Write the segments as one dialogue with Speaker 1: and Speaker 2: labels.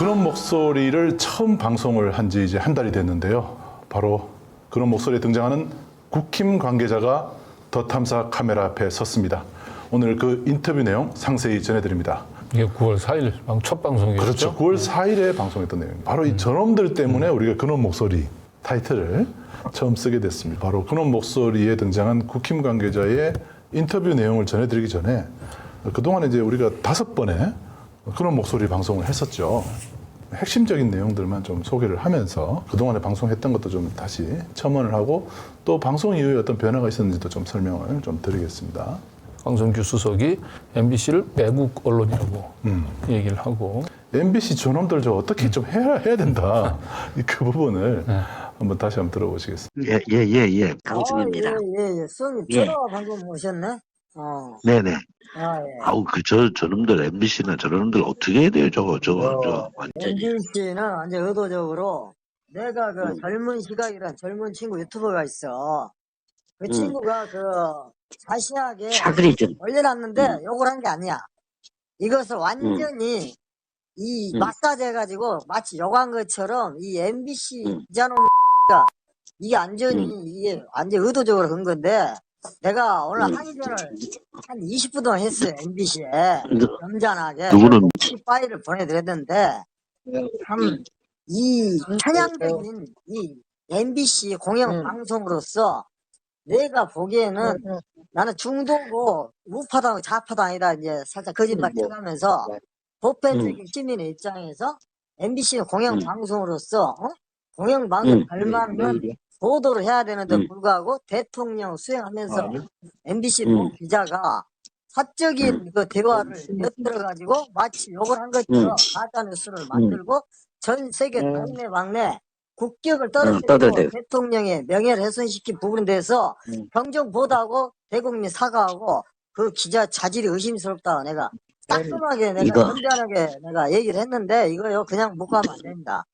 Speaker 1: 그런 목소리를 처음 방송을 한 지 이제 한 달이 됐는데요. 바로 그런 목소리에 등장하는 국힘 관계자가 더 탐사 카메라 앞에 섰습니다. 오늘 그 인터뷰 내용 상세히 전해드립니다.
Speaker 2: 이게 9월 4일 첫 방송이었죠?
Speaker 1: 그렇죠. 9월 4일에 방송했던 내용입니다. 바로 이 저놈들 때문에 우리가 그놈 목소리 타이틀을 처음 쓰게 됐습니다. 바로 그놈 목소리에 등장한 국힘 관계자의 인터뷰 내용을 전해드리기 전에 그동안 이제 우리가 5번의 그놈 목소리 방송을 했었죠. 핵심적인 내용들만 좀 소개를 하면서 그동안에 방송했던 것도 좀 다시 첨언을 하고 또 방송 이후에 어떤 변화가 있었는지도 좀 설명을 좀 드리겠습니다.
Speaker 2: 황성규 수석이 MBC를 매국 언론이라고 얘기를 하고
Speaker 1: MBC 저놈들 저 어떻게 좀 해야 된다. 그 부분을 한번 다시 한번 들어보시겠습니다.
Speaker 3: 예. 강승입니다.
Speaker 4: 예. 수석님,
Speaker 3: 예.
Speaker 4: 전화 방금 오셨네?
Speaker 3: 네네.
Speaker 4: 예.
Speaker 3: 아우, 저놈들, MBC나 저놈들 어떻게 해야 돼요, 저거, 완전히.
Speaker 4: MBC는 완전 의도적으로 내가 그 젊은 시각이란 젊은 친구 유튜버가 있어. 그 친구가 그 자세하게
Speaker 3: 차그리 좀.
Speaker 4: 올려놨는데 욕을 한 게 아니야. 이것을 완전히 이 마사지 해가지고 마치 욕한 것처럼 이 MBC 기자놈가 이게 완전히 이게 완전 의도적으로 한 건데 내가 오늘 항의전을 한 20분 동안 했어요. MBC에 점잖하게
Speaker 3: 누구는
Speaker 4: 파일을 보내드렸는데 참 이 편향적인 이 MBC 공영 방송으로서 내가 보기에는 나는 중도고 우파당 좌파당 아니다 이제 살짝 거짓말 쳐가면서 보편적인 시민의 입장에서 MBC는 공영 방송으로서 공영 방송 발맞는 보도를 해야 되는데 불구하고 대통령 수행하면서 MBC 기자가 사적인 그 대화를 엿들어 가지고 마치 욕을 한 것처럼 가짜 뉴스를 만들고 전 세계 당내방내 국격을 떨어뜨리고 대통령의 명예를 훼손시킨 부분에 대해서 경정보도하고 대국민 사과하고 그 기자 자질이 의심스럽다. 내가 따끔하게 내가 점잖하게 내가 얘기를 했는데 이거요 그냥 묵과하면 안 됩니다.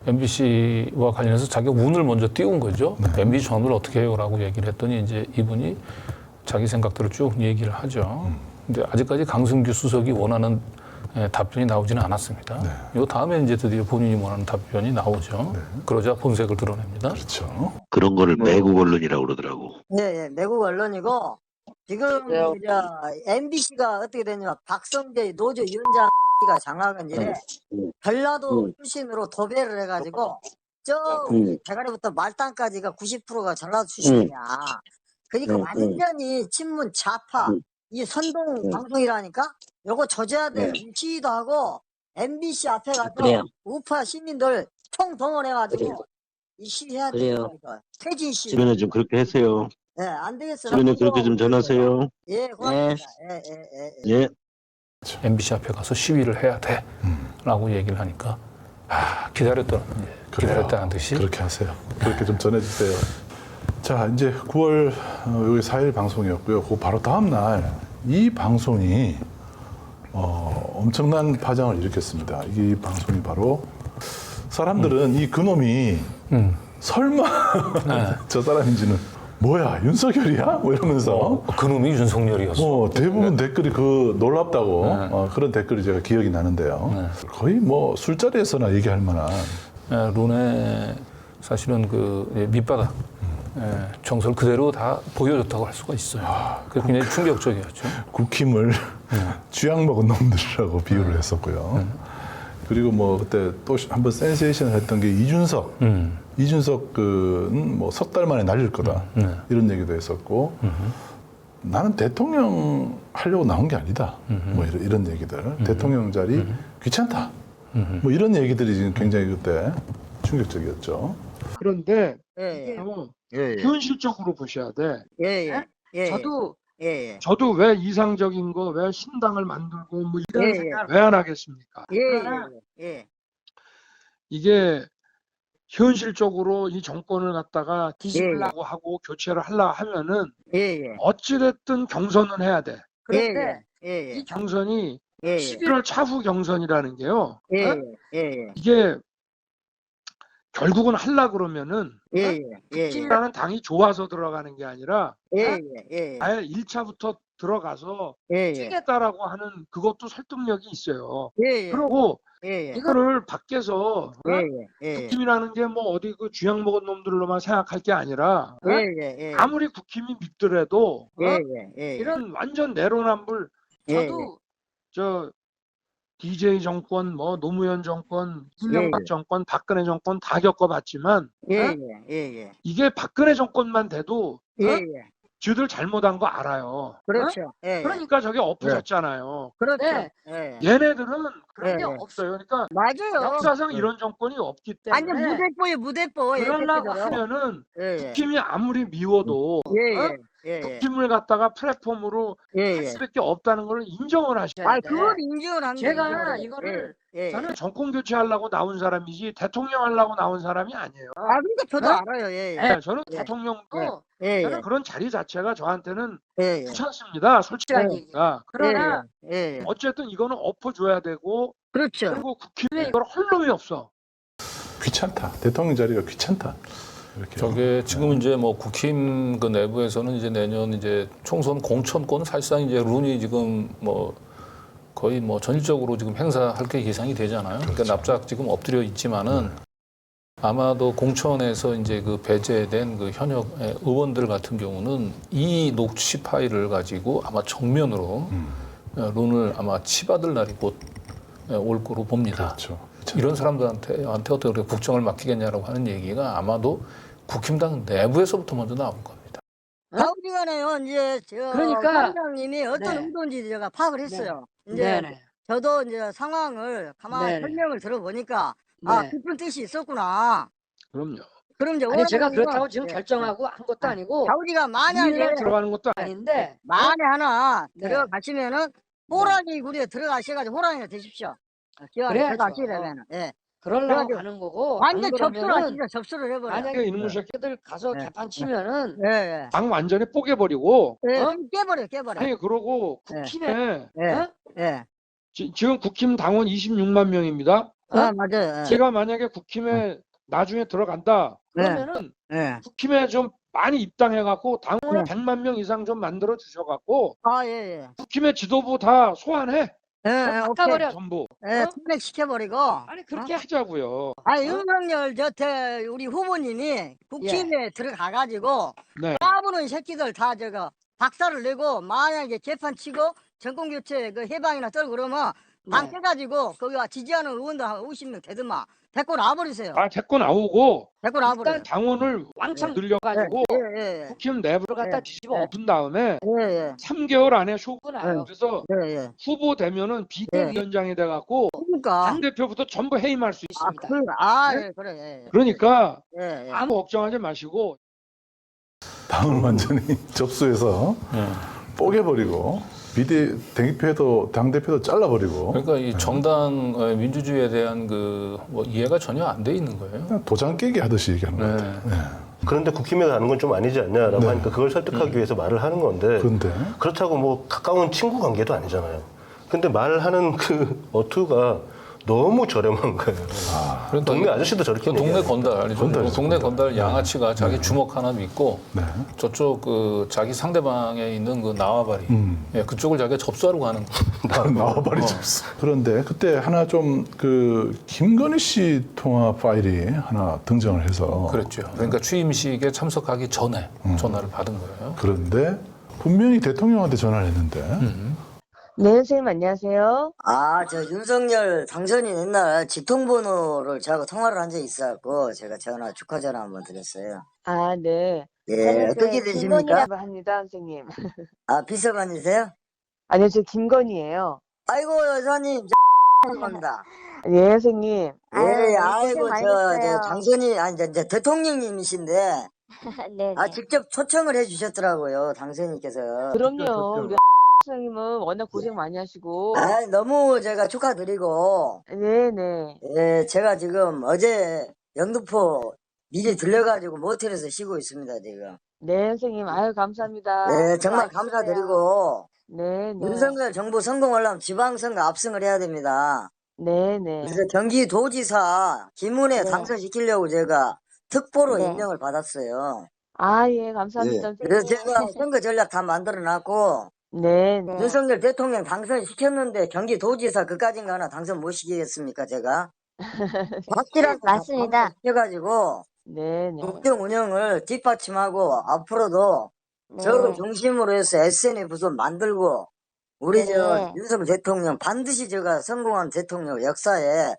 Speaker 2: MBC와 관련해서 자기가 운을 먼저 띄운 거죠. MBC 전을 어떻게 해요라고 얘기를 했더니 이제 이분이 자기 생각들을 쭉 얘기를 하죠. 근데 아직까지 강승규 수석이 원하는 답변이 나오지는 않았습니다. 이 다음에 이제 드디어 본인이 원하는 답변이 나오죠. 그러자 본색을 드러냅니다.
Speaker 1: 그렇죠.
Speaker 3: 그런 거를 매국 언론이라고 그러더라고.
Speaker 4: 예, 매국 언론이고 지금 MBC가 어떻게 되냐면 박성재 노조 위원장이 장악한 이래 전라도 출신으로 도배를 해가지고 저 대가리부터 말단까지가 90%가 전라도 출신이야. 그러니까 완전히 친문 좌파 이 선동 방송이라니까 요거 조져야 돼. 시위도 하고 MBC 앞에 가서 우파 시민들 총동원해가지고 이 시위해야 돼. 퇴진 시위.
Speaker 3: 주변에 좀 그렇게 하세요.
Speaker 4: 네, 안 되겠어.
Speaker 3: 주변에 그렇게 좀 전하세요.
Speaker 4: 예, 고맙습니다.
Speaker 3: 예.
Speaker 2: MBC 앞에 가서 시위를 해야 돼라고 얘기를 하니까 기다렸다는 듯이
Speaker 1: 그렇게 하세요. 그렇게 좀 전해주세요. 자, 이제 9월 여기 4일 방송이었고요. 그 바로 다음 날 이 방송이 엄청난 파장을 일으켰습니다. 이 방송이 바로 사람들은 이 그놈이 설마 저 사람인지는 뭐야 윤석열이야? 뭐 이러면서
Speaker 2: 그놈이 윤석열이었어.
Speaker 1: 대부분 댓글이 그 놀랍다고 그런 댓글이 제가 기억이 나는데요. 거의 뭐 술자리에서나 얘기할 만한
Speaker 2: 론의 사실은 그 밑바닥 정서를 그대로 다 보여줬다고 할 수가 있어요. 그게 굉장히 충격적이었죠.
Speaker 1: 국힘을 쥐약 먹은 놈들이라고 비유를 했었고요. 그리고 뭐 그때 또 한번 센세이션을 했던 게 이준석은 뭐 석 달 만에 날릴 거다 이런 얘기도 했었고 나는 대통령 하려고 나온 게 아니다. 뭐 이런 얘기들 대통령 자리 귀찮다. 뭐 이런 얘기들이 지금 굉장히 그때 충격적이었죠.
Speaker 5: 그런데
Speaker 4: 예,
Speaker 5: 현실적으로 보셔야 돼.
Speaker 4: 예.
Speaker 5: 저도 왜 이상적인 거, 왜 신당을 만들고 뭐 이런 생각 왜 안 하겠습니까?
Speaker 4: 예.
Speaker 5: 이게 현실적으로 이 정권을 갖다가 뒤집으려고 하고 교체를 하려고 하면은 어찌됐든 경선은 해야 돼. 그런데 이 경선이 11월 차후 경선이라는 게요. 이게 결국은 하려 그러면은 국힘이라는 당이 좋아서 들어가는 게 아니라 아예 1차부터 들어가서
Speaker 4: 예, 예.
Speaker 5: 뛰겠다라고 하는 그것도 설득력이 있어요.
Speaker 4: 예, 예.
Speaker 5: 그리고
Speaker 4: 예, 예.
Speaker 5: 이거를 밖에서
Speaker 4: 예, 예. 예, 예.
Speaker 5: 국힘이라는 게 뭐 어디 그 쥐약 먹은 놈들로만 생각할 게 아니라
Speaker 4: 예, 예, 예.
Speaker 5: 아무리 국힘이 믿더라도
Speaker 4: 예, 예, 예.
Speaker 5: 이런 완전 내로남불
Speaker 4: 예,
Speaker 5: 저도 저 DJ 정권, 뭐 노무현 정권, 이명박
Speaker 4: 예.
Speaker 5: 정권, 박근혜 정권 다 겪어봤지만
Speaker 4: 예,
Speaker 5: 어?
Speaker 4: 예, 예, 예.
Speaker 5: 이게 박근혜 정권만 돼도
Speaker 4: 예,
Speaker 5: 어?
Speaker 4: 예.
Speaker 5: 쥐들 잘못한 거 알아요. 어?
Speaker 4: 그렇죠. 예, 예.
Speaker 5: 그러니까 저게 엎어졌잖아요.
Speaker 4: 그렇죠.
Speaker 6: 네.
Speaker 4: 예.
Speaker 5: 얘네들은 그런
Speaker 4: 예,
Speaker 5: 게
Speaker 4: 예.
Speaker 5: 없어요. 그러니까
Speaker 4: 맞아요.
Speaker 5: 역사상 이런 정권이 없기
Speaker 4: 완전
Speaker 5: 때문에
Speaker 4: 무대뽀예요, 무대뽀.
Speaker 5: 그러려고
Speaker 4: 얘네들은.
Speaker 5: 하면은
Speaker 4: 예, 예.
Speaker 5: 국힘이 아무리 미워도
Speaker 4: 예,
Speaker 5: 어?
Speaker 4: 예. 예, 예.
Speaker 5: 국힘을 갖다가 플랫폼으로
Speaker 4: 예,
Speaker 5: 할
Speaker 4: 예.
Speaker 5: 수밖에 없다는 걸 인정을 하셔야
Speaker 4: 아,
Speaker 5: 돼.
Speaker 4: 그걸 인정을 합니다.
Speaker 6: 제가
Speaker 4: 인정을.
Speaker 6: 이거를
Speaker 4: 예, 예.
Speaker 5: 저는 정권 교체하려고 나온 사람이지 대통령 하려고 나온 사람이 아니에요.
Speaker 4: 아, 그러니까 저도
Speaker 5: 어?
Speaker 4: 알아요. 예, 예.
Speaker 5: 네, 저는
Speaker 4: 예.
Speaker 5: 대통령
Speaker 4: 예,
Speaker 5: 저는
Speaker 4: 예.
Speaker 5: 그런 자리 자체가 저한테는
Speaker 4: 예, 예.
Speaker 5: 귀찮습니다. 솔직한
Speaker 6: 예.
Speaker 5: 얘기가.
Speaker 6: 그러나
Speaker 4: 예, 예.
Speaker 5: 어쨌든 이거는 엎어줘야 되고
Speaker 4: 그렇죠.
Speaker 5: 그리고 국힘에 이걸 할 놈이 없어.
Speaker 1: 귀찮다. 대통령 자리가 귀찮다. 이렇게.
Speaker 2: 저게 지금 이제 뭐 국힘 그 내부에서는 이제 내년 이제 총선 공천권 사실상 이제 룬이 지금 뭐 거의 뭐 전일적으로 지금 행사할 게 예상이 되잖아요. 그러니까 납작 지금 엎드려 있지만은 아마도 공천에서 이제 그 배제된 그 현역 의원들 같은 경우는 이 녹취 파일을 가지고 아마 정면으로 룬을 아마 치받을 날이 곧 올 거로 봅니다.
Speaker 1: 그렇죠.
Speaker 2: 이런 사람들한테 어떻게 국정을 맡기겠냐라고 하는 얘기가 아마도 국힘당 내부에서부터 먼저 나온 겁니다.
Speaker 4: 가오지간에요. 이제 저
Speaker 6: 그러니까-
Speaker 4: 원장님이 어떤
Speaker 6: 네.
Speaker 4: 의도인지 제가 파악을 했어요. 이제
Speaker 6: 네네.
Speaker 4: 저도 이제 상황을 가만히
Speaker 6: 네네.
Speaker 4: 설명을 들어보니까 아,
Speaker 6: 네.
Speaker 4: 깊은 뜻이 있었구나.
Speaker 5: 그럼요.
Speaker 4: 그럼 이제
Speaker 6: 아니 제가
Speaker 4: 원장님은-
Speaker 6: 그렇다고 지금
Speaker 4: 예.
Speaker 6: 결정하고 한 것도 아니고
Speaker 4: 가오지가 만약에
Speaker 5: 국민을 들어가는 것도
Speaker 6: 아닌데
Speaker 4: 만에 하나
Speaker 6: 네.
Speaker 4: 들어가시면은 호랑이 굴에 들어가셔가지고 호랑이가 되십시오. 기왕에
Speaker 6: 그래야죠.
Speaker 4: 들어가시려면 예.
Speaker 6: 그러려고
Speaker 4: 그래가지고
Speaker 6: 가는 거고
Speaker 4: 완전
Speaker 6: 안 그러면은
Speaker 4: 접수를 하시죠. 접수를 해버려.
Speaker 6: 만약에
Speaker 5: 이놈의 새끼
Speaker 6: 새끼들 가서
Speaker 4: 네.
Speaker 6: 개판 치면은
Speaker 4: 예, 예.
Speaker 5: 당 완전히 뽀개버리고
Speaker 4: 예,
Speaker 6: 어?
Speaker 4: 깨버려, 깨버려.
Speaker 5: 아니 그러고
Speaker 4: 예.
Speaker 5: 국힘에
Speaker 4: 예,
Speaker 6: 어?
Speaker 4: 예.
Speaker 5: 지금 국힘 당원 26만 명입니다.
Speaker 4: 아, 맞아요. 예.
Speaker 5: 제가 만약에 국힘에 나중에 들어간다
Speaker 4: 예,
Speaker 5: 그러면은
Speaker 4: 예.
Speaker 5: 국힘에 좀 많이 입당해갖고 당원을
Speaker 4: 네.
Speaker 5: 100만 명 이상 좀 만들어 주셔갖고
Speaker 4: 아, 예, 예.
Speaker 5: 국힘의 지도부 다 소환해
Speaker 4: 예, 예, 오케이.
Speaker 6: 바꿔버려.
Speaker 5: 전부
Speaker 4: 예,
Speaker 6: 어?
Speaker 4: 탄핵시켜버리고.
Speaker 6: 아니 그렇게
Speaker 5: 하자고요.
Speaker 4: 아, 윤석열 저태 우리 후보님이 국힘에 들어가가지고
Speaker 5: 네.
Speaker 4: 까부는 새끼들 다 저거 박살을 내고 만약에 재판 치고 정권 교체 그 해방이나 떨고 그러면 당
Speaker 6: 네.
Speaker 4: 깨가지고 거기 지지하는 의원도 한 50명 되더만 데리고 나와버리세요.
Speaker 5: 다 데리고 나오고
Speaker 4: 데리고 나와버려.
Speaker 6: 일단
Speaker 5: 당원을
Speaker 6: 왕창
Speaker 5: 늘려가지고
Speaker 4: 예, 예,
Speaker 5: 국힘 내부로
Speaker 6: 들어갔다
Speaker 4: 네.
Speaker 6: 뒤집어
Speaker 4: 네.
Speaker 5: 엎은 다음에
Speaker 4: 예, 예,
Speaker 5: 3개월 안에 쇼
Speaker 6: 엎고 나요.
Speaker 5: 그래서
Speaker 4: 예, 예.
Speaker 5: 후보 되면은 비대위원장이 돼갖고
Speaker 4: 그러니까.
Speaker 5: 당 대표부터 전부 해임할 수
Speaker 4: 아,
Speaker 5: 있습니다.
Speaker 4: 예, 그래, 예,
Speaker 5: 그러니까
Speaker 4: 예, 예.
Speaker 5: 아무 걱정하지 마시고
Speaker 1: 당을 완전히 접수해서 뽀개버리고 대표도 당대표도 잘라버리고
Speaker 2: 그러니까 이 정당 민주주의에 대한 그 뭐 이해가 전혀 안 돼 있는 거예요.
Speaker 1: 그냥 도장 깨기 하듯이 얘기하는 것 같아요.
Speaker 7: 그런데 국힘에 가는 건 좀 아니지 않냐라고
Speaker 1: 네.
Speaker 7: 하니까 그걸 설득하기 위해서 말을 하는 건데
Speaker 1: 그런데
Speaker 7: 그렇다고 뭐 가까운 친구 관계도 아니잖아요. 근데 말하는 그 어투가 너무 저렴한 거예요.
Speaker 2: 그러니까
Speaker 7: 동네 아저씨도 저렇게
Speaker 2: 그 동네
Speaker 7: 얘기해요.
Speaker 2: 건달,
Speaker 1: 건달이죠,
Speaker 2: 동네
Speaker 1: 건달.
Speaker 2: 건달 양아치가 자기 주먹 하나 믿고
Speaker 1: 네.
Speaker 2: 저쪽 그 자기 상대방에 있는 그 나와바리 예, 그쪽을 자기가 접수하러 가는 거예요.
Speaker 1: 나와버리 접수. 그런데 그때 하나 좀 그 김건희 씨 통화 파일이 하나 등장을 해서
Speaker 2: 그랬죠. 그러니까 취임식에 참석하기 전에 전화를 받은 거예요.
Speaker 1: 그런데 분명히 대통령한테 전화를 했는데
Speaker 8: 네, 선생님 안녕하세요.
Speaker 4: 아, 저 윤석열 당선인 옛날 직통번호를 저하고 통화를 한 적이 있어갖고 제가 전화 축하 전화 한번 드렸어요.
Speaker 8: 아, 네.
Speaker 4: 예,
Speaker 8: 저는
Speaker 4: 어떻게
Speaker 8: 그
Speaker 4: 되십니까?
Speaker 8: 김건희라고 합니다, 선생님.
Speaker 4: 아, 비서관이세요?
Speaker 8: 아니요, 저 김건희예요.
Speaker 4: 아이고, 여사님, 죄송합니다.
Speaker 8: 예, 선생님.
Speaker 4: 예,
Speaker 8: 아유,
Speaker 4: 아이고,
Speaker 8: 고생
Speaker 4: 저
Speaker 8: 많으셨어요.
Speaker 4: 당선인, 아니, 이제 대통령님이신데,
Speaker 8: 네,
Speaker 4: 아,
Speaker 8: 네.
Speaker 4: 직접 초청을 해주셨더라고요, 당선인께서.
Speaker 8: 그럼요. 우리 선생님은 워낙 고생 많이 하시고.
Speaker 4: 아, 너무 제가 축하드리고,
Speaker 8: 네, 네.
Speaker 4: 예, 제가 지금 어제 영등포 미리 들려가지고 모텔에서 쉬고 있습니다, 지금.
Speaker 8: 네, 선생님. 아유, 감사합니다.
Speaker 4: 네, 정말
Speaker 8: 수고하셨어요.
Speaker 4: 감사드리고,
Speaker 8: 네, 네.
Speaker 4: 윤석열 정부 성공하려면 지방선거 압승을 해야 됩니다.
Speaker 8: 네, 네.
Speaker 4: 그래서 경기도지사 김은혜
Speaker 8: 네.
Speaker 4: 당선시키려고 제가 특보로
Speaker 8: 네.
Speaker 4: 임명을 받았어요.
Speaker 8: 아, 예, 감사합니다,
Speaker 4: 그래서
Speaker 8: 선생님.
Speaker 4: 제가 선거 전략 다 만들어 놨고,
Speaker 8: 네.
Speaker 4: 윤석열 대통령 당선시켰는데 경기도지사 그까진 가나 당선 못 시키겠습니까, 제가? 확실하게
Speaker 9: 맞습니다.
Speaker 4: 해가지고
Speaker 8: 네. 네.
Speaker 4: 국정 운영을 뒷받침하고 앞으로도 저를 중심으로 해서 SNL 부서 만들고 우리 저 윤석열 대통령 반드시 제가 성공한 대통령 역사에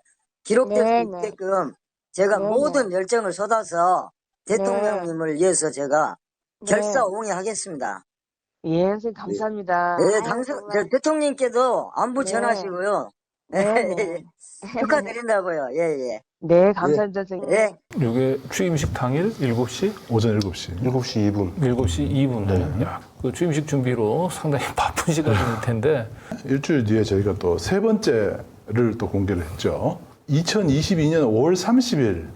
Speaker 4: 기록될 수 있게끔 제가 모든 열정을 쏟아서 대통령님을 위해서 제가 결사옹위하겠습니다.
Speaker 8: 예, 선생님 감사합니다.
Speaker 4: 네, 저 대통령님께도 안부 전하시고요.
Speaker 8: 네.
Speaker 4: 축하드린다고요. 예, 예.
Speaker 8: 네, 감사합니다, 선생님.
Speaker 4: 예.
Speaker 2: 이게 취임식 당일 7시?
Speaker 1: 오전 7시.
Speaker 7: 7시 2분.
Speaker 2: 7시 2분.
Speaker 7: 네.
Speaker 2: 야, 그 취임식 준비로 상당히 바쁜 시간일 텐데
Speaker 1: 일주일 뒤에 저희가 또 세 번째를 또 공개를 했죠. 2022년 5월 30일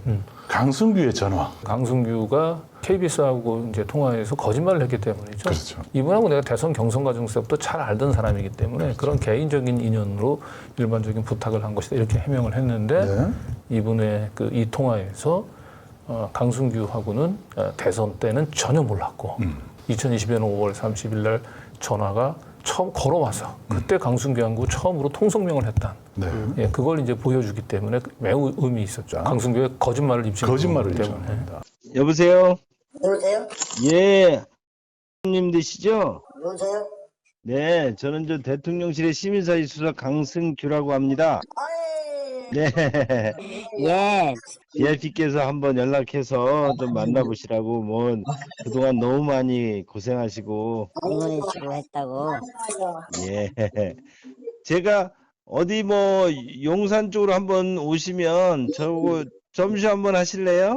Speaker 1: 강승규의 전화.
Speaker 2: 강승규가 KBS하고 이제 통화해서 거짓말을 했기 때문이죠.
Speaker 1: 그렇죠.
Speaker 2: 이분하고 내가 대선 경선 과정 때부터 잘 알던 사람이기 때문에 그런 개인적인 인연으로 일반적인 부탁을 한 것이다 이렇게 해명을 했는데
Speaker 1: 네.
Speaker 2: 이분의 그 이 통화에서 강승규하고는 대선 때는 전혀 몰랐고 2020년 5월 30일 날 전화가 처음 걸어와서 그때 강승규하고 처음으로 통성명을 했다.
Speaker 1: 네.
Speaker 2: 예, 그걸 이제 보여주기 때문에 매우 의미 있었죠. 강승규의 거짓말을 입증한
Speaker 1: 거짓말을
Speaker 2: 거기
Speaker 1: 입증한 겁니다.
Speaker 10: 여보세요?
Speaker 4: 여보세요?
Speaker 10: 예. 님 되시죠?
Speaker 4: 여보세요?
Speaker 10: 네, 저는 저 대통령실의 시민사회 수사 강승규라고 합니다. 네.
Speaker 9: 예.
Speaker 10: VIP께서 한번 연락해서 좀 만나보시라고 뭐 그동안 너무 많이 고생하시고
Speaker 9: 응원해 주고 했다고.
Speaker 10: 예. 제가 어디 뭐 용산 쪽으로 한번 오시면 저거 점심 한번 하실래요?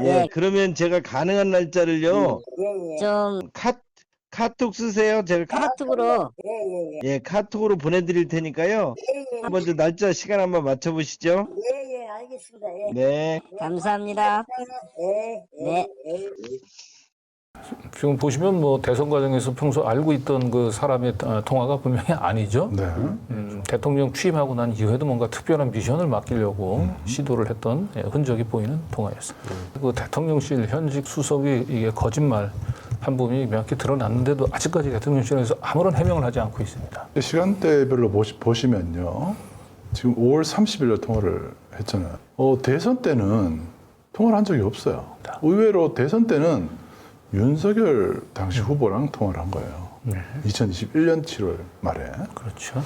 Speaker 10: 예, 그러면 제가 가능한 날짜를요.
Speaker 9: 좀
Speaker 10: 카톡 쓰세요. 제가
Speaker 9: 카톡으로.
Speaker 10: 예, 카톡으로 보내드릴 테니까요. 한번 저 날짜 시간 한번 맞춰보시죠.
Speaker 4: 예, 알겠습니다. 예.
Speaker 10: 네.
Speaker 9: 감사합니다. 네.
Speaker 2: 지금 보시면 뭐 대선 과정에서 평소 알고 있던 그 사람의 통화가 분명히 아니죠.
Speaker 1: 네.
Speaker 2: 대통령 취임하고 난 이후에도 뭔가 특별한 미션을 맡기려고 시도를 했던 흔적이 보이는 통화였습니다. 그 대통령실 현직 수석이 이게 거짓말 한 부분이 명확히 드러났는데도 아직까지 대통령실에서 아무런 해명을 하지 않고 있습니다.
Speaker 1: 시간대별로 보시면요. 지금 5월 30일 통화를 했잖아요. 대선 때는 통화를 한 적이 없어요. 의외로 대선 때는 윤석열 당시 후보랑 통화를 한 거예요. 2021년 7월 말에.
Speaker 2: 그렇죠.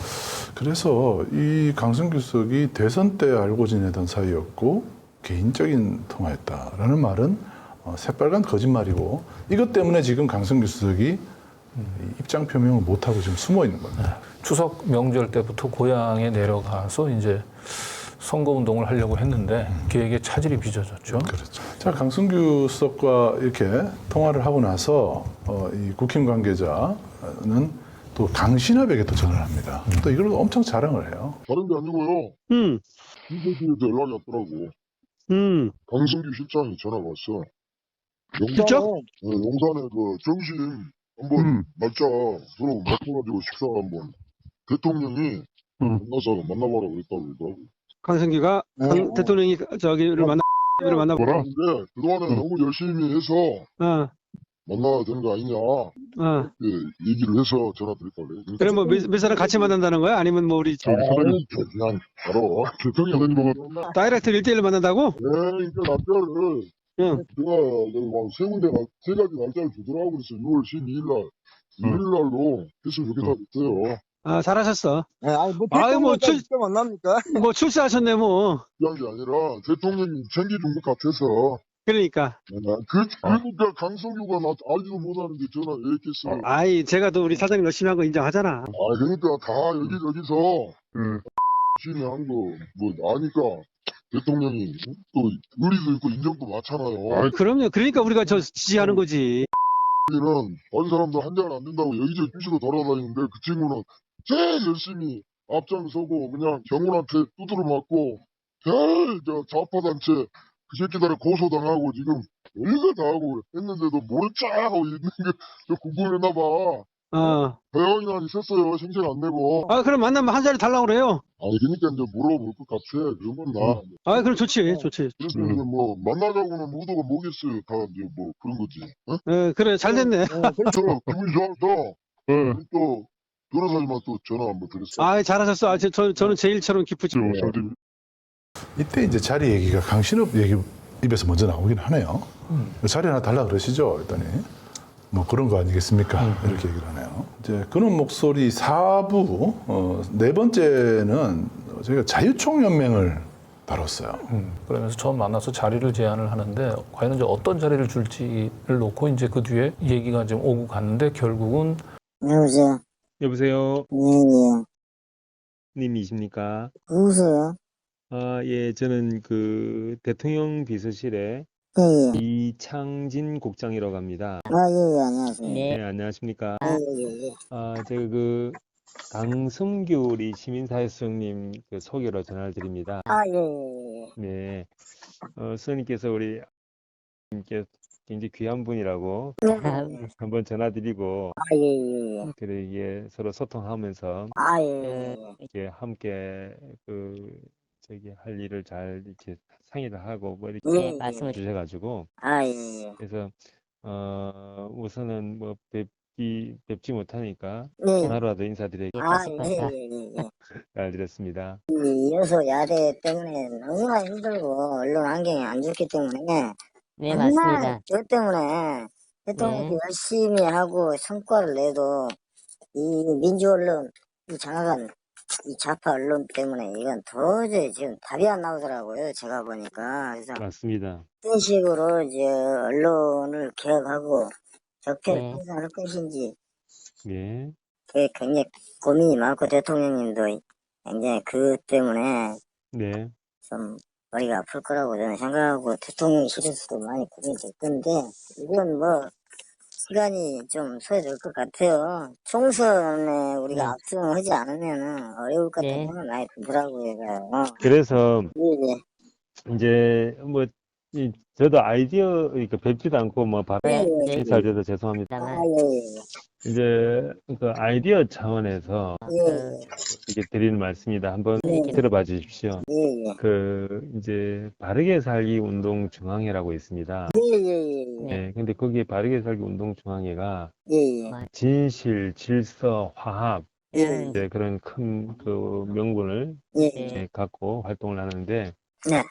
Speaker 1: 그래서 이 강승규 수석이 대선 때 알고 지내던 사이였고 개인적인 통화였다라는 말은 새빨간 거짓말이고 이것 때문에 지금 강승규 수석이 입장 표명을 못하고 지금 숨어 있는 겁니다.
Speaker 2: 추석 명절 때부터 고향에 내려가서 이제 선거운동을 하려고 했는데 계획에 차질이 빚어졌죠.
Speaker 1: 그렇죠. 자, 강승규 수석과 이렇게 통화를 하고 나서 이 국힘 관계자는 또 강신업에게 또 전화를 합니다. 또 이걸 엄청 자랑을 해요.
Speaker 11: 다른 게 아니고요. 김대중에서 연락이 왔더라고. 강승규 실장이 전화가 왔어. 용산에 그 점심 한번 날짜 서로 맞춰가지고 식사 한번 대통령이 만나서 만나보라고 그랬다고 그러더라고.
Speaker 5: 강승규가 대통령이 저기를 만나보라.
Speaker 11: 그런데 그동안에 너무 열심히 해서 만나야 되는 거 아니냐. 얘기를 해서 전화 드렸다고 그래.
Speaker 5: 그럼 뭐 몇 사람 같이 만난다는 거야? 아니면 뭐 우리
Speaker 11: 그냥 바로 대통령이
Speaker 5: 다이렉트 1대1로 만난다고?
Speaker 11: 네, 그러니까 날짜를 제가 세 군데 세 가지 날짜를 주더라고. 그래서 6월 12일 날 2일 날로 했으면 좋겠다고 했어요.
Speaker 5: 아, 잘하셨어.
Speaker 12: 아유, 뭐 만납니까?
Speaker 5: 뭐 출세하셨네 뭐.
Speaker 11: 그런 게 아니라 대통령이 챙겨준 것 같아서.
Speaker 5: 그러니까.
Speaker 11: 그러니까 강성규가 나 알지도 못하는데 전화 왜 했겠어.
Speaker 5: 아이, 제가 또 우리 사장님 열심히 한 거 인정하잖아.
Speaker 11: 그러니까 다 여기저기서 열심히 한 거 뭐 아니까 대통령이 또 의리도 있고 인정도 많잖아요.
Speaker 5: 그럼요. 그러니까 우리가 저 지지하는 거지.
Speaker 11: 는 다른 사람들 한 잔 안 된다고 여기저기 끼시고 돌아다니는데 그 친구는 제일 열심히 앞장서고 그냥 경훈한테 두드려 맞고 제일 좌파 단체 그 새끼들을 고소당하고 지금 별거 다 하고 했는데도 모른 척하고 있는 게 저 궁금했나 봐. 대왕이 있었어요. 생생 안 내고.
Speaker 5: 그럼 만나면 한 자리 달라고 그래요.
Speaker 11: 그러니까 이제 물어볼 것 같아. 그런 건 나.
Speaker 5: 그럼 좋지.
Speaker 11: 그래서 이제 뭐 만나자고는 모두가 뭐겠어요. 다 이제 뭐 그런 거지.
Speaker 5: 그래, 잘 됐네.
Speaker 11: 그렇죠. 기분이 좋아서 또 변호사님한테 또 전화 한번 드렸어요.
Speaker 5: 아, 잘하셨어. 아, 저는 제 일처럼 기쁘지.
Speaker 1: 이때 이제 자리 얘기가 강신업 얘기 입에서 먼저 나오긴 하네요. 자리 하나 달라 그러시죠, 했더니 뭐 그런 거 아니겠습니까? 이렇게 얘기를 하네요. 이제 그런 목소리 4부 네 번째는 저희가 자유총연맹을 다뤘어요.
Speaker 2: 그러면서 처음 만나서 자리를 제안을 하는데 과연 이제 어떤 자리를 줄지를 놓고 이제 그 뒤에 얘기가 좀 오고 갔는데 결국은
Speaker 4: 여보세요.
Speaker 10: 여보세요,
Speaker 4: 네네.
Speaker 10: 님이십니까?
Speaker 4: 누구세요?
Speaker 10: 아, 예, 저는 그 대통령 비서실에
Speaker 4: 예예.
Speaker 10: 이창진 국장이라고 합니다.
Speaker 4: 예예. 안녕하세요.
Speaker 10: 네, 안녕하십니까?
Speaker 4: 예예예.
Speaker 10: 아, 제가 그 강성규 우리 시민사회수석님 그 소개로 전화를 드립니다.
Speaker 4: 예예예.
Speaker 10: 네, 수석님께서 우리 님께 굉장히 귀한 분이라고 한번 전화드리고
Speaker 4: 예예예.
Speaker 10: 그래 이게 서로 소통하면서
Speaker 4: 예예.
Speaker 10: 이렇게 함께 그 저기 할 일을 잘 이렇게 상의를 하고 뭐
Speaker 4: 예,
Speaker 10: 이렇게
Speaker 4: 말씀을
Speaker 10: 주셔가지고
Speaker 4: 예예.
Speaker 10: 그래서 우선은 뭐 뵙지 못하니까
Speaker 4: 네.
Speaker 10: 전화로라도 인사드리고
Speaker 4: 예예예.
Speaker 10: 잘 드렸습니다.
Speaker 4: 이 여소 야대 때문에 너무나 힘들고 언론 환경이 안 좋기 때문에
Speaker 9: 네,
Speaker 4: 맨날
Speaker 9: 맞습니다.
Speaker 4: 저 때문에 대통령이
Speaker 9: 네.
Speaker 4: 열심히 하고 성과를 내도 이 민주 언론 이 장악한 이 좌파 언론 때문에 이건 도저히 지금 답이 안 나오더라고요. 제가 보니까. 그래서
Speaker 10: 맞습니다.
Speaker 4: 어떤 식으로 이제 언론을 개혁하고 적폐를
Speaker 9: 네.
Speaker 4: 해산할 것인지
Speaker 10: 예,
Speaker 4: 그게 굉장히 고민이 많고 대통령님도 굉장히 그 때문에
Speaker 10: 네,
Speaker 4: 좀 머리가 아플 거라고 저는 생각하고 대통령실에서도 많이 고민될 건데 이건 뭐 시간이 좀 소요될 것 같아요. 총선에 우리가
Speaker 9: 네.
Speaker 4: 압승하지 않으면은 어려울 것 같다는
Speaker 9: 네.
Speaker 4: 생각이 많이 들더라고요.
Speaker 10: 그래서
Speaker 4: 예,
Speaker 10: 이제 뭐 저도 아이디어 그러니까 뵙지도 않고 뭐 바로
Speaker 4: 예.
Speaker 10: 인사드려서 죄송합니다.
Speaker 4: 예.
Speaker 10: 이제 그 아이디어 차원에서
Speaker 4: 예.
Speaker 10: 이렇게 드리는 말씀이다. 한번
Speaker 4: 네.
Speaker 10: 들어봐 주십시오.
Speaker 4: 예.
Speaker 10: 그 이제 바르게 살기 운동 중앙회라고 있습니다.
Speaker 4: 예.
Speaker 10: 네, 근데 거기에 바르게 살기 운동 중앙회가
Speaker 4: 예.
Speaker 10: 진실, 질서, 화합
Speaker 4: 예.
Speaker 10: 이제 그런 큰 그 명분을
Speaker 4: 예.
Speaker 10: 갖고 활동을 하는데
Speaker 4: 네.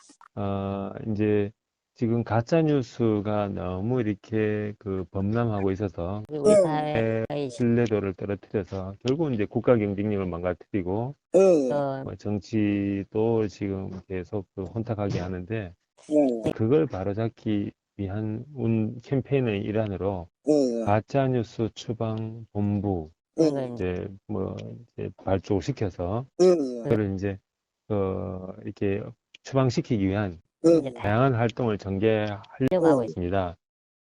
Speaker 10: 이제 지금 가짜 뉴스가 너무 이렇게 그 범람하고 있어서
Speaker 9: 우리 사회의
Speaker 10: 신뢰도를 떨어뜨려서 결국은 이제 국가 경쟁력을 망가뜨리고
Speaker 4: 예.
Speaker 10: 뭐 정치도 지금 계속 그 혼탁하게 하는데
Speaker 4: 예.
Speaker 10: 그걸 바로잡기 위한 캠페인의 일환으로 가짜 뉴스 추방 본부 이제 뭐 이제 발족시켜서 그걸 이제 이렇게 추방시키기 위한 다양한 활동을 전개하려고 하고 있습니다.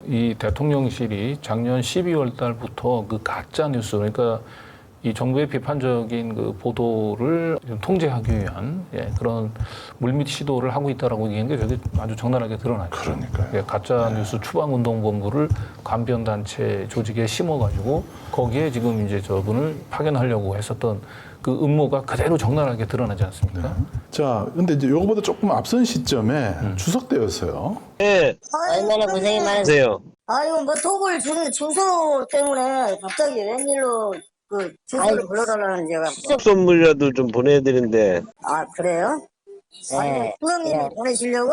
Speaker 2: 이 대통령실이 작년 12월 달부터 그 가짜 뉴스 그러니까 이 정부의 비판적인 그 보도를 좀 통제하기 위한 그런 물밑 시도를 하고 있다라고 얘기한 게 저게 아주 적나라하게 드러났죠.
Speaker 1: 그러니까요.
Speaker 2: 가짜 뉴스 추방운동본부를 관변단체 조직에 심어가지고 거기에 지금 이제 저분을 파견하려고 했었던 그 음모가 그대로 적나라하게 드러나지 않습니까?
Speaker 1: 자, 근데 이제 요거보다 조금 앞선 시점에 추석 때였어요.
Speaker 10: 네,
Speaker 9: 얼마나 고생이 많으세요.
Speaker 4: 아유, 뭐 독을 주는 주소 때문에 갑자기 웬일로 그 주소를 불러달라는 제가.
Speaker 10: 추석 선물이라도 좀 보내드린데.
Speaker 4: 그래요?
Speaker 9: 네.
Speaker 4: 수석님이 보내시려고?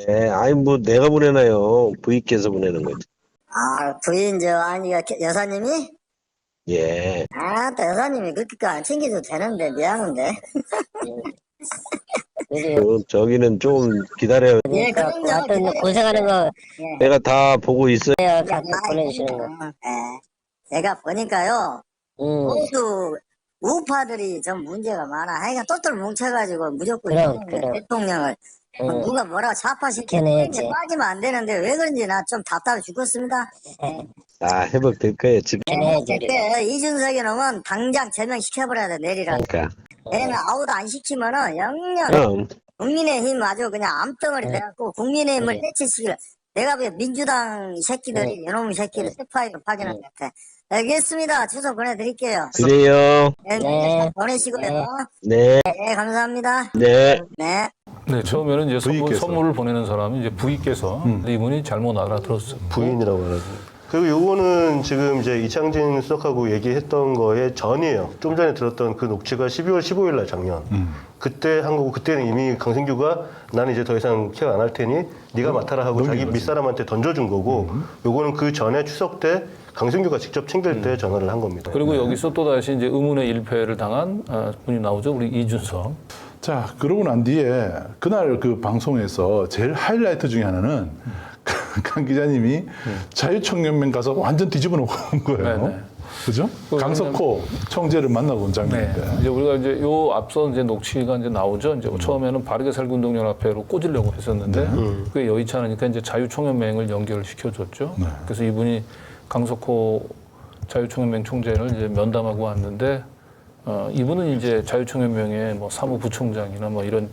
Speaker 10: 네, 아니 뭐 내가 보내나요? 부인께서 보내는 거지.
Speaker 4: 부인 아니가 여사님이?
Speaker 10: 예.
Speaker 4: 또 여사님이 그렇게 안 챙겨도 되는데 미안한데.
Speaker 10: 저기는 좀 기다려요.
Speaker 4: 예, 그럼요.
Speaker 9: 고생하는 거
Speaker 10: 내가 다 보고 있어요.
Speaker 9: 가끔 보내주시는 거.
Speaker 4: 제가 보니까요. 모두 우파들이 좀 문제가 많아. 하여간 똘똘 뭉쳐가지고 무조건
Speaker 9: 그럼.
Speaker 4: 대통령을 누가 뭐라고 좌파시키는 게 빠지면 안 되는데 왜 그런지 나 좀 답답해 죽겠습니다.
Speaker 10: 회복될 거예요. 지금.
Speaker 4: 이준석이 놈은 당장 제명시켜버려야 돼, 내리라.
Speaker 10: 그러니까.
Speaker 4: 얘는 아무도 안 시키면은 영영 국민의힘 아주 그냥 암덩어리 돼갖고 국민의힘을 해치시길. 내가 왜 민주당 새끼들이 이놈의 새끼를 세파이로 파견한 것 같아. 알겠습니다. 주소 보내드릴게요.
Speaker 10: 그래요.
Speaker 4: 네. 보내시고요.
Speaker 10: 네.
Speaker 4: 네, 감사합니다.
Speaker 10: 네.
Speaker 4: 네.
Speaker 2: 네, 처음에는 이제
Speaker 1: 부인께서.
Speaker 2: 선물을 보내는 사람이 이제 부인께서 이분이 잘못 알아들었어요.
Speaker 7: 부인이라고 하라고. 그리고 요거는 지금 이제 이창진 수석하고 얘기했던 거에 전이에요. 좀 전에 들었던 그 녹취가 12월 15일 날 작년. 그때 한 거고 그때는 이미 강승규가 나는 이제 더 이상 케어 안 할 테니 네가 맡아라 하고 자기 밑사람한테 던져준 거고 요거는 그 전에 추석 때 강승규가 직접 챙길 때 전화를 한 겁니다.
Speaker 2: 그리고 여기서 또 다시 이제 의문의 일패를 당한 분이 나오죠. 우리 이준석.
Speaker 1: 자, 그러고 난 뒤에 그날 그 방송에서 제일 하이라이트 중에 하나는 강 기자님이 자유총연맹 가서 완전 뒤집어 놓고 온 거예요.
Speaker 2: 네네.
Speaker 1: 그죠? 강석호 청재를 만나고 온 장면인데.
Speaker 2: 네. 이제 우리가 이제 요 앞서 이제 녹취가 이제 나오죠. 이제 처음에는 바르게 살기 운동연합회로 꽂으려고 했었는데 그게 여의치 않으니까 이제 자유총연맹을 연결시켜줬죠.
Speaker 1: 네.
Speaker 2: 그래서 이분이 강석호 자유총연맹 총재를 이제 면담하고 왔는데 이분은 이제 자유총연맹의 뭐 사무부총장이나 뭐 이런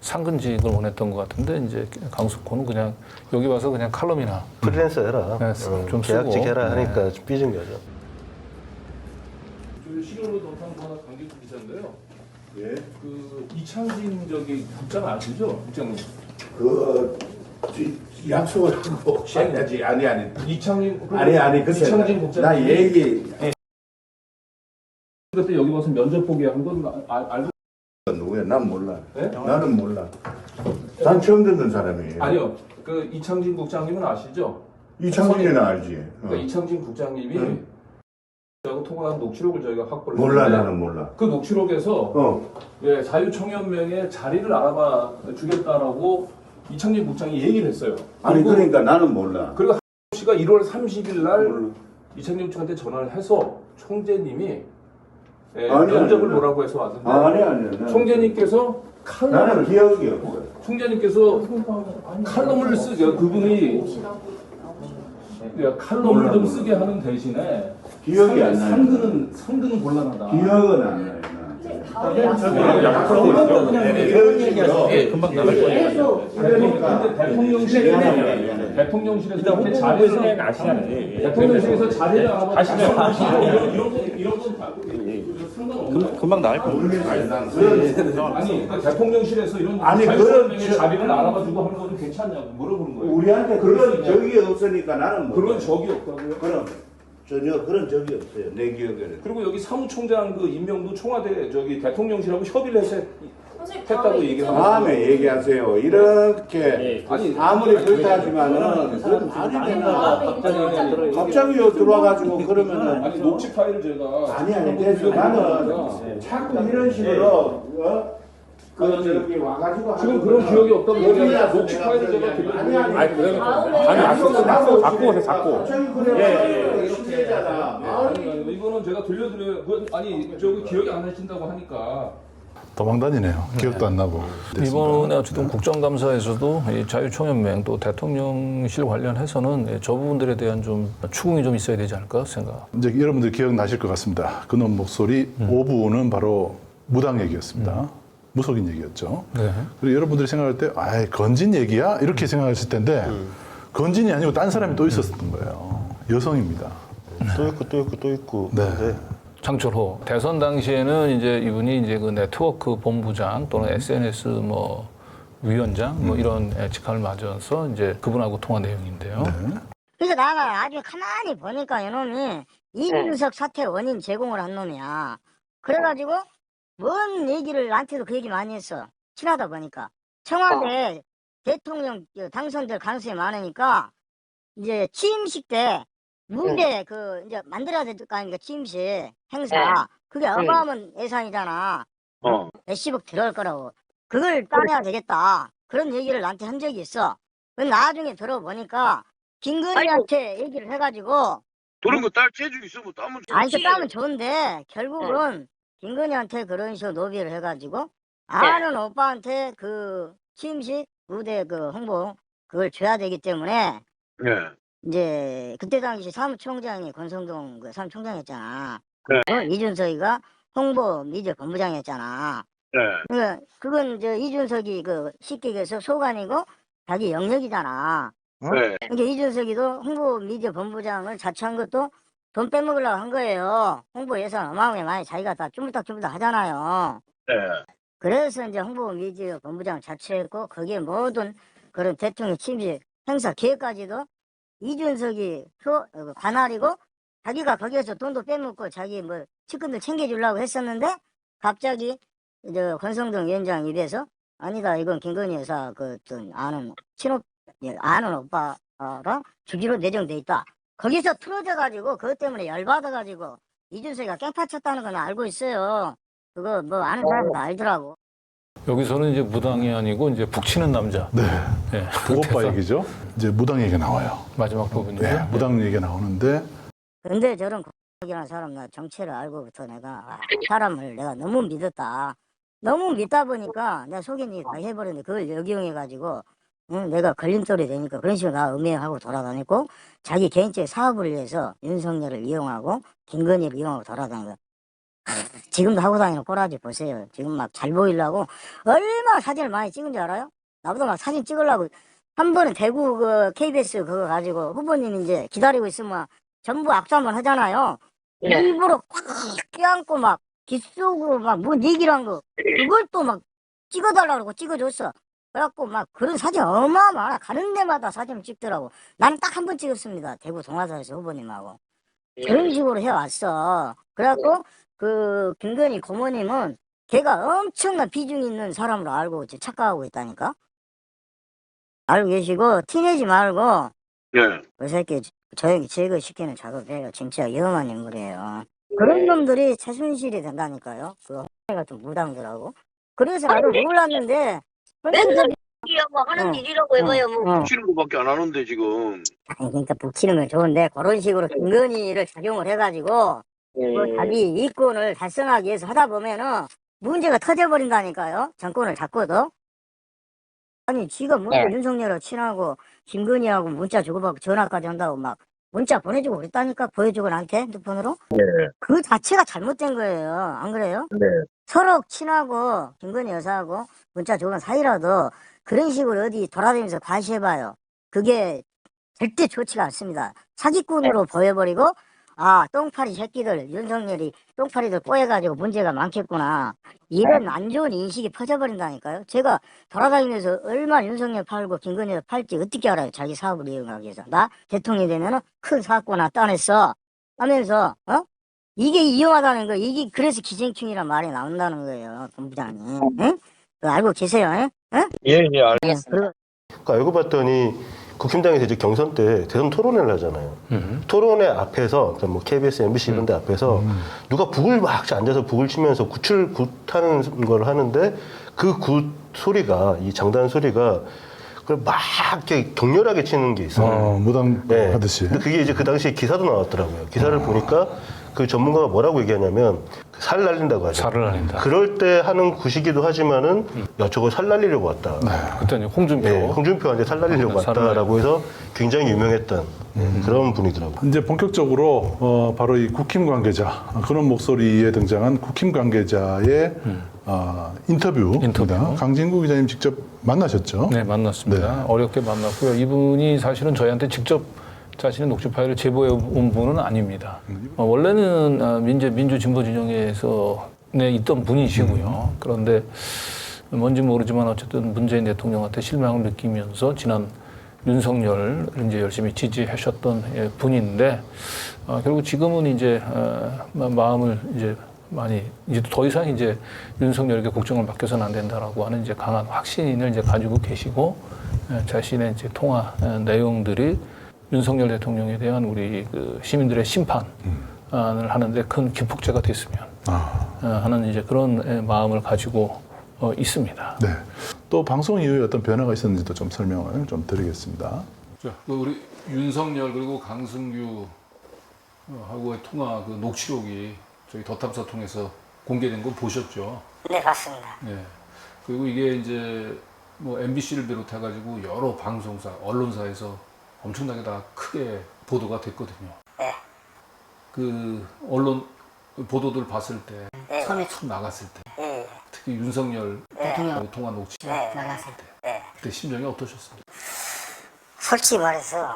Speaker 2: 상근직을 원했던 것 같은데 이제 강석호는 그냥 여기 와서 그냥 칼럼이나
Speaker 7: 프리랜서 해라.
Speaker 2: 네, 좀
Speaker 7: 계약직
Speaker 2: 쓰고.
Speaker 7: 해라 하니까
Speaker 2: 네.
Speaker 7: 좀 삐진 거죠.
Speaker 2: 저희 시골로 동탄 강기구 기자인데요. 예. 그 이창진 저기 국장 아시죠? 국장님.
Speaker 13: 약속을 하고 해야지. 아니
Speaker 2: 이창진
Speaker 13: 글쎄
Speaker 2: 이창진 국장.
Speaker 13: 나 얘기
Speaker 2: 그때 여기 와서 면접 보게 한 건 알고.
Speaker 13: 누구야? 난 몰라.
Speaker 2: 네?
Speaker 13: 나는 몰라. 난 처음 듣는 사람이에요.
Speaker 2: 아니요. 그 이창진 국장님은 아시죠?
Speaker 13: 이창진은 알지.
Speaker 2: 그러니까 이창진 국장님이 저하고 통화한 녹취록을 저희가 확보를
Speaker 13: 몰라.
Speaker 2: 했는데
Speaker 13: 나는 몰라.
Speaker 2: 그 녹취록에서 예, 자유총연맹의 자리를 알아봐 주겠다라고 이창진 국장이 얘기를 했어요.
Speaker 13: 아니 그러니까 나는 몰라.
Speaker 2: 그리고 한 씨가 1월 30일 날 이창진 국장한테 전화를 해서 총재님이 예, 면접을 보라고 해서 왔는데
Speaker 13: 아니.
Speaker 2: 총재님께서
Speaker 13: 나는 기억이 없어.
Speaker 2: 총재님께서 칼럼을 쓰게 그분이 칼럼을 좀 쓰게 하는 대신에
Speaker 13: 기억이 안 나요.
Speaker 2: 상근은 곤란하다.
Speaker 13: 기억은 안 나요.
Speaker 2: 금방 나갈 거예요. 대통령실에서 이렇게 자리를 아시잖아요. 대통령실에서 자리를 이런 건
Speaker 10: 금방 나갈 거예요.
Speaker 2: 아니 대통령실에서 이런 자리를 알아봐주고 하는 거는 괜찮냐고 물어보는 거예요.
Speaker 13: 우리한테 그런 적이 없으니까 나는 몰라.
Speaker 2: 그런 적이 없다고요?
Speaker 13: 그럼 전혀 그런 적이 없어요. 내 기억에는.
Speaker 2: 그리고 여기 사무총장 그 임명도 청와대 저기 대통령실하고 협의를 했다고 얘기하고.
Speaker 13: 다음에 얘기하세요. 이렇게 아무리 그렇다 하지만은 그건 말이 되나. 갑자기 들어와가지고 그러면은
Speaker 2: 아니 녹취 파일을 제가
Speaker 13: 아니 됐어. 나는 자꾸 이런 식으로 저기 와가지고
Speaker 2: 지금 그런 기억이 없다고 얘기하면 녹취 파일을 제가 드렸는데
Speaker 13: 아니
Speaker 2: 갖고 오세요.
Speaker 13: 갑자기 그래 이렇게잖아.
Speaker 2: 이거는 제가 들려드려요. 아니 저기 기억이 안 나신다고 하니까.
Speaker 1: 도망다니네요. 기억도 안 나고.
Speaker 2: 이번에 어쨌든 국정감사에서도 이 자유총연맹 또 대통령실 관련해서는 저 부분들에 대한 좀 추궁이 좀 있어야 되지 않을까 생각.
Speaker 1: 이제 여러분들 기억나실 것 같습니다. 그놈 목소리 5부는 바로 무당 얘기였습니다. 무속인 얘기였죠.
Speaker 2: 네.
Speaker 1: 그리고 여러분들이 생각할 때, 건진 얘기야? 이렇게 생각하실 텐데, 건진이 아니고 딴 사람이 또 있었던 거예요. 여성입니다.
Speaker 7: 또 있고.
Speaker 1: 네.
Speaker 2: 장철호 대선 당시에는 이제 이분이 이제 그 네트워크 본부장 또는 SNS 뭐 위원장 뭐 이런 직함을 맞아서 이제 그분하고 통화 내용인데요.
Speaker 4: 그래서 나가 아주 가만히 보니까 이놈이 이준석 사태 원인 제공을 한 놈이야. 그래가지고 뭔 얘기를 나한테도 그 얘기 많이 했어. 친하다 보니까 청와대 대통령 당선될 가능성이 많으니까 이제 취임식 때 무대 그 이제 만들어야 될 거 아닙니까? 취임식 행사 그게 어마어마한 예산이잖아. 몇십억 들어갈 거라고. 그걸 따내야 되겠다. 그런 얘기를 나한테 한 적이 있어. 나중에 들어보니까 김건희한테 얘기를 해가지고
Speaker 13: 그런 거 딸 재주 있으면 따면 좋지.
Speaker 4: 아니 따면 좋은데 결국은 김건희한테 그런 식으로 노비를 해가지고 아는 오빠한테 그 취임식 무대 그 홍보 그걸 줘야 되기 때문에 이제 그때 당시 사무총장이 권성동 그 사무총장이었잖아. 이준석이가 홍보 미디어 본부장이었잖아. 그러니까 그건 이준석이 그 쉽게 얘기해서 소관이고 자기 영역이잖아. 그러니까 이준석이도 홍보 미디어 본부장을 자처한 것도 돈 빼먹으려고 한 거예요. 홍보 예산 어마어마하게 많이 자기가 다 쭈물딱쭈물딱 하잖아요. 그래서 이제 홍보 미디어 본부장 자처했고 거기에 모든 그런 대통령 취임식 행사 계획까지도 이준석이 관할이고 자기가 거기에서 돈도 빼먹고 자기 뭐 측근들 챙겨주려고 했었는데 갑자기 권성동 위원장 입에서 아니다 이건 김건희 여사 아는 아는 오빠가 주기로 내정돼 있다. 거기서 틀어져가지고 그것 때문에 열받아가지고 이준석이가 깽판 쳤다는 건 알고 있어요. 그거 뭐 아는 사람도 알더라고.
Speaker 2: 여기서는 이제 무당이 아니고 이제 북치는 남자.
Speaker 1: 네.
Speaker 2: 네.
Speaker 1: 그 오빠 얘기죠. 이제 무당 얘기가 나와요.
Speaker 2: 마지막 부분이요.
Speaker 1: 네, 무당 얘기가 나오는데
Speaker 4: 근데 저런 이라는 사람 나 정체를 알고부터 내가 사람을 내가 너무 믿었다. 너무 믿다 보니까 내가 속인이 다 해버렸는데 그걸 역이용해가지고 내가 걸림돌이 되니까 그런 식으로 나 음해하고 돌아다녔고 자기 개인적 사업을 위해서 윤석열을 이용하고 김건희를 이용하고 돌아다니고 지금도 하고 다니는 꼬라지 보세요. 지금 막 잘 보이려고 얼마나 사진을 많이 찍은 줄 알아요? 나보다 막 사진 찍으려고 한 번은 대구 KBS 그거 가지고 후보님 이제 기다리고 있으면 전부 악수 한번 하잖아요. 일부러 꽉 껴안고 막 귓속으로 막 뭔 얘기를 한 거 그걸 또 막 찍어달라고 그러고 찍어줬어. 그래갖고 막 그런 사진 어마어마하나 가는 데마다 사진을 찍더라고. 나는 딱 한 번 찍었습니다. 대구 동화사에서 후보님하고. 그런 식으로 해왔어. 그래갖고 그 김건희 고모님은 걔가 엄청난 비중 있는 사람으로 알고 착각하고 있다니까. 알고 계시고 티내지 말고 그 새끼 저에게 제거시키는 작업해요. 진짜 위험한 인물이에요. 그런 놈들이 최순실이 된다니까요. 그 같은 무당들하고. 그래서 나도 몰랐는데
Speaker 9: 뭐 하는 일이라고 해봐요. 뭐
Speaker 13: 붙이는 것밖에 안 하는데 지금.
Speaker 4: 아니 그러니까 붙이는 건 좋은데 그런 식으로 김건희를 작용을 해가지고 뭐 자기 이권을 달성하기 위해서 하다 보면은 문제가 터져버린다니까요. 정권을 잡고도. 아니 지가 먼저 윤석열하고 친하고 김건희하고 문자 주고받고 전화까지 한다고 막 문자 보내주고 그랬다니까. 보여주고 나한테 핸드폰으로. 그 자체가 잘못된 거예요. 안 그래요? 서로 친하고 김건희 여사하고 문자 주고받은 사이라도 그런 식으로 어디 돌아다니면서 과시해봐요. 그게 절대 좋지가 않습니다. 사기꾼으로 보여버리고 아 똥파리 새끼들 윤석열이 똥파리들 꼬여가지고 문제가 많겠구나. 이런 안 좋은 인식이 퍼져버린다니까요. 제가 돌아다니면서 얼마나 윤석열 팔고 김건희 팔지 어떻게 알아요. 자기 사업을 이용하기 위해서. 나 대통령이 되면은 큰 사건나 따냈어 하면서 이게 이용하다는 거. 이게 그래서 기생충이란 말이 나온다는 거예요. 본부장님. 응? 그거 알고 계세요? 응?
Speaker 10: 예, 알겠습니다.
Speaker 7: 그러니까 알고 봤더니 국힘당에서 이제 경선 때 대선 토론회를 하잖아요. 토론회 앞에서 그러니까 뭐 KBS, MBC 이런 데 앞에서 누가 북을 막 앉아서 북을 치면서 굿하는 걸 하는데 그 굿 소리가 이 장단 소리가 그걸 막 이렇게 격렬하게 치는 게 있어요.
Speaker 1: 무당 하듯이.
Speaker 7: 근데 그게 이제 그 당시에 기사도 나왔더라고요. 기사를 보니까 그 전문가가 뭐라고 얘기하냐면 살 날린다고 하죠.
Speaker 2: 살을 날린다.
Speaker 7: 그럴 때 하는 굿이기도 하지만은 야 저거 살 날리려고 왔다.
Speaker 2: 그때 홍준표.
Speaker 7: 홍준표한테 살 날리려고 왔다라고 해서 굉장히 유명했던 그런 분이더라고요.
Speaker 1: 이제 본격적으로 바로 이 국힘 관계자 그런 목소리에 등장한 국힘 관계자의 인터뷰입니다. 강진구 기자님 직접 만나셨죠?
Speaker 2: 네, 만났습니다. 어렵게 만났고요. 이분이 사실은 저희한테 직접 자신의 녹취 파일을 제보해 온 분은 아닙니다. 원래는 민주진보 진영에서 있던 분이시고요. 그런데 뭔지 모르지만 어쨌든 문재인 대통령한테 실망을 느끼면서 지난 윤석열을 이제 열심히 지지하셨던 분인데 결국 지금은 이제 마음을 이제 많이 이제 더 이상 이제 윤석열에게 국정을 맡겨서는 안 된다라고 하는 이제 강한 확신을 이제 가지고 계시고 자신의 이제 통화 내용들이 윤석열 대통령에 대한 우리 그 시민들의 심판을 하는데 큰 기폭제가 됐으면 하는 이제 그런 마음을 가지고 있습니다.
Speaker 1: 네. 또 방송 이후에 어떤 변화가 있었는지도 좀 설명을 좀 드리겠습니다.
Speaker 2: 자, 우리 윤석열 그리고 강승규 하고의 통화 그 녹취록이 저희 더탐사 통해서 공개된 거 보셨죠?
Speaker 4: 네, 봤습니다.
Speaker 2: 네. 그리고 이게 이제 뭐 MBC를 비롯해가지고 여러 방송사, 언론사에서 엄청나게 다 크게 보도가 됐거든요.
Speaker 4: 네.
Speaker 2: 그 언론 보도들 봤을 때, 처음에 첫 나갔을 때, 특히 윤석열 대통령 통화 녹취 나갔을 때, 그때 심정이 어떠셨습니까?
Speaker 4: 솔직히 말해서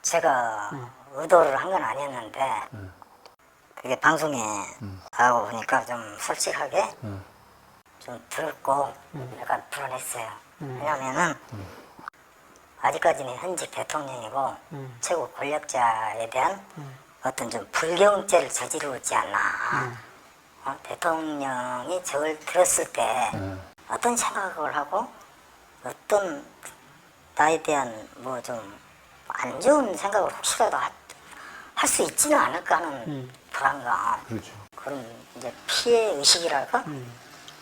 Speaker 4: 제가 의도를 한 건 아니었는데 그게 방송에 나가고 보니까 좀 솔직하게 좀 들었고 약간 불안했어요. 왜냐면은 아직까지는 현직 대통령이고 최고 권력자에 대한 어떤 좀 불경죄를 저지르지 않나. 대통령이 저걸 들었을 때 어떤 생각을 하고 어떤 나에 대한 뭐 좀 안 좋은 생각을 혹시라도 할 수 있지는 않을까 하는 불안감.
Speaker 2: 그렇죠.
Speaker 4: 그런 이제 피해 의식이랄까?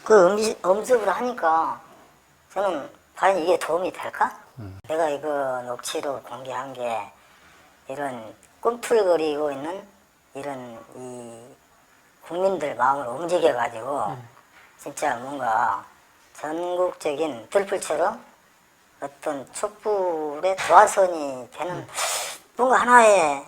Speaker 4: 그 엄습을 하니까 저는 과연 이게 도움이 될까? 내가 이거 녹취록을 공개한 게 이런 꿈틀거리고 있는 이런 이 국민들 마음을 움직여가지고 진짜 뭔가 전국적인 들불처럼 어떤 촛불의 도화선이 되는 뭔가 하나의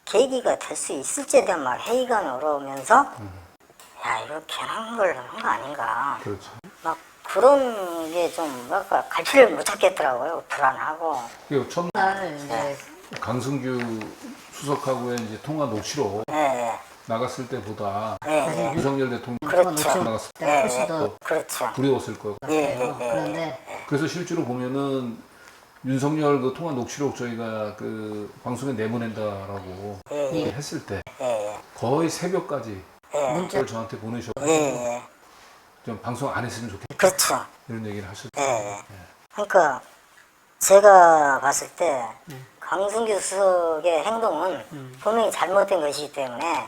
Speaker 4: 계기가 될 수 있을지에 대한 막 회의감이 올라오면서 야 이거 괜한 걸 한 거 아닌가.
Speaker 1: 그렇죠.
Speaker 4: 막 그런 게 좀 뭔가 갈피를 못 잡겠더라고요. 불안하고.
Speaker 2: 그 첫날 이제 강승규 수석하고의 이제 통화 녹취록
Speaker 4: 네.
Speaker 2: 나갔을 때보다
Speaker 4: 네.
Speaker 2: 윤석열 대통령
Speaker 4: 그렇죠.
Speaker 2: 나갔을 때
Speaker 4: 네.
Speaker 2: 훨씬 더
Speaker 4: 그렇죠.
Speaker 2: 두려웠을 거고.
Speaker 4: 그런데
Speaker 2: 그래서 실제로 보면은 윤석열 그 통화 녹취록 저희가 그 방송에 내보낸다라고 했을 때 거의 새벽까지 문자를 저한테 보내셔서 좀 방송 안 했으면 좋겠다.
Speaker 4: 그렇죠.
Speaker 2: 이런 얘기를 하셨죠.
Speaker 4: 그러니까 제가 봤을 때 강승규 수석의 행동은 분명히 잘못된 것이기 때문에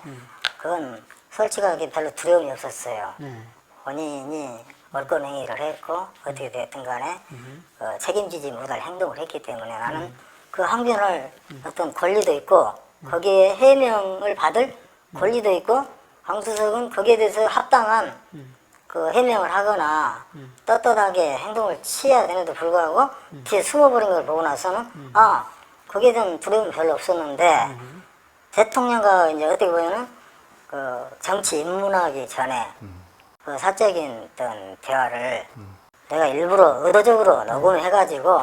Speaker 4: 그건 솔직하게 별로 두려움이 없었어요. 본인이 월권 행위를 했고 어떻게 됐든 간에 책임지지 못할 행동을 했기 때문에 나는 그 항변할 어떤 권리도 있고 거기에 해명을 받을 권리도 있고 강 수석은 거기에 대해서 합당한 그 해명을 하거나 떳떳하게 행동을 취해야 되는데도 불구하고 뒤에 숨어버린 걸 보고 나서는 아 거기에 대한 두려움이 별로 없었는데 대통령과 이제 어떻게 보면은 그 정치 입문하기 전에 그 사적인 어떤 대화를 내가 일부러 의도적으로 녹음해가지고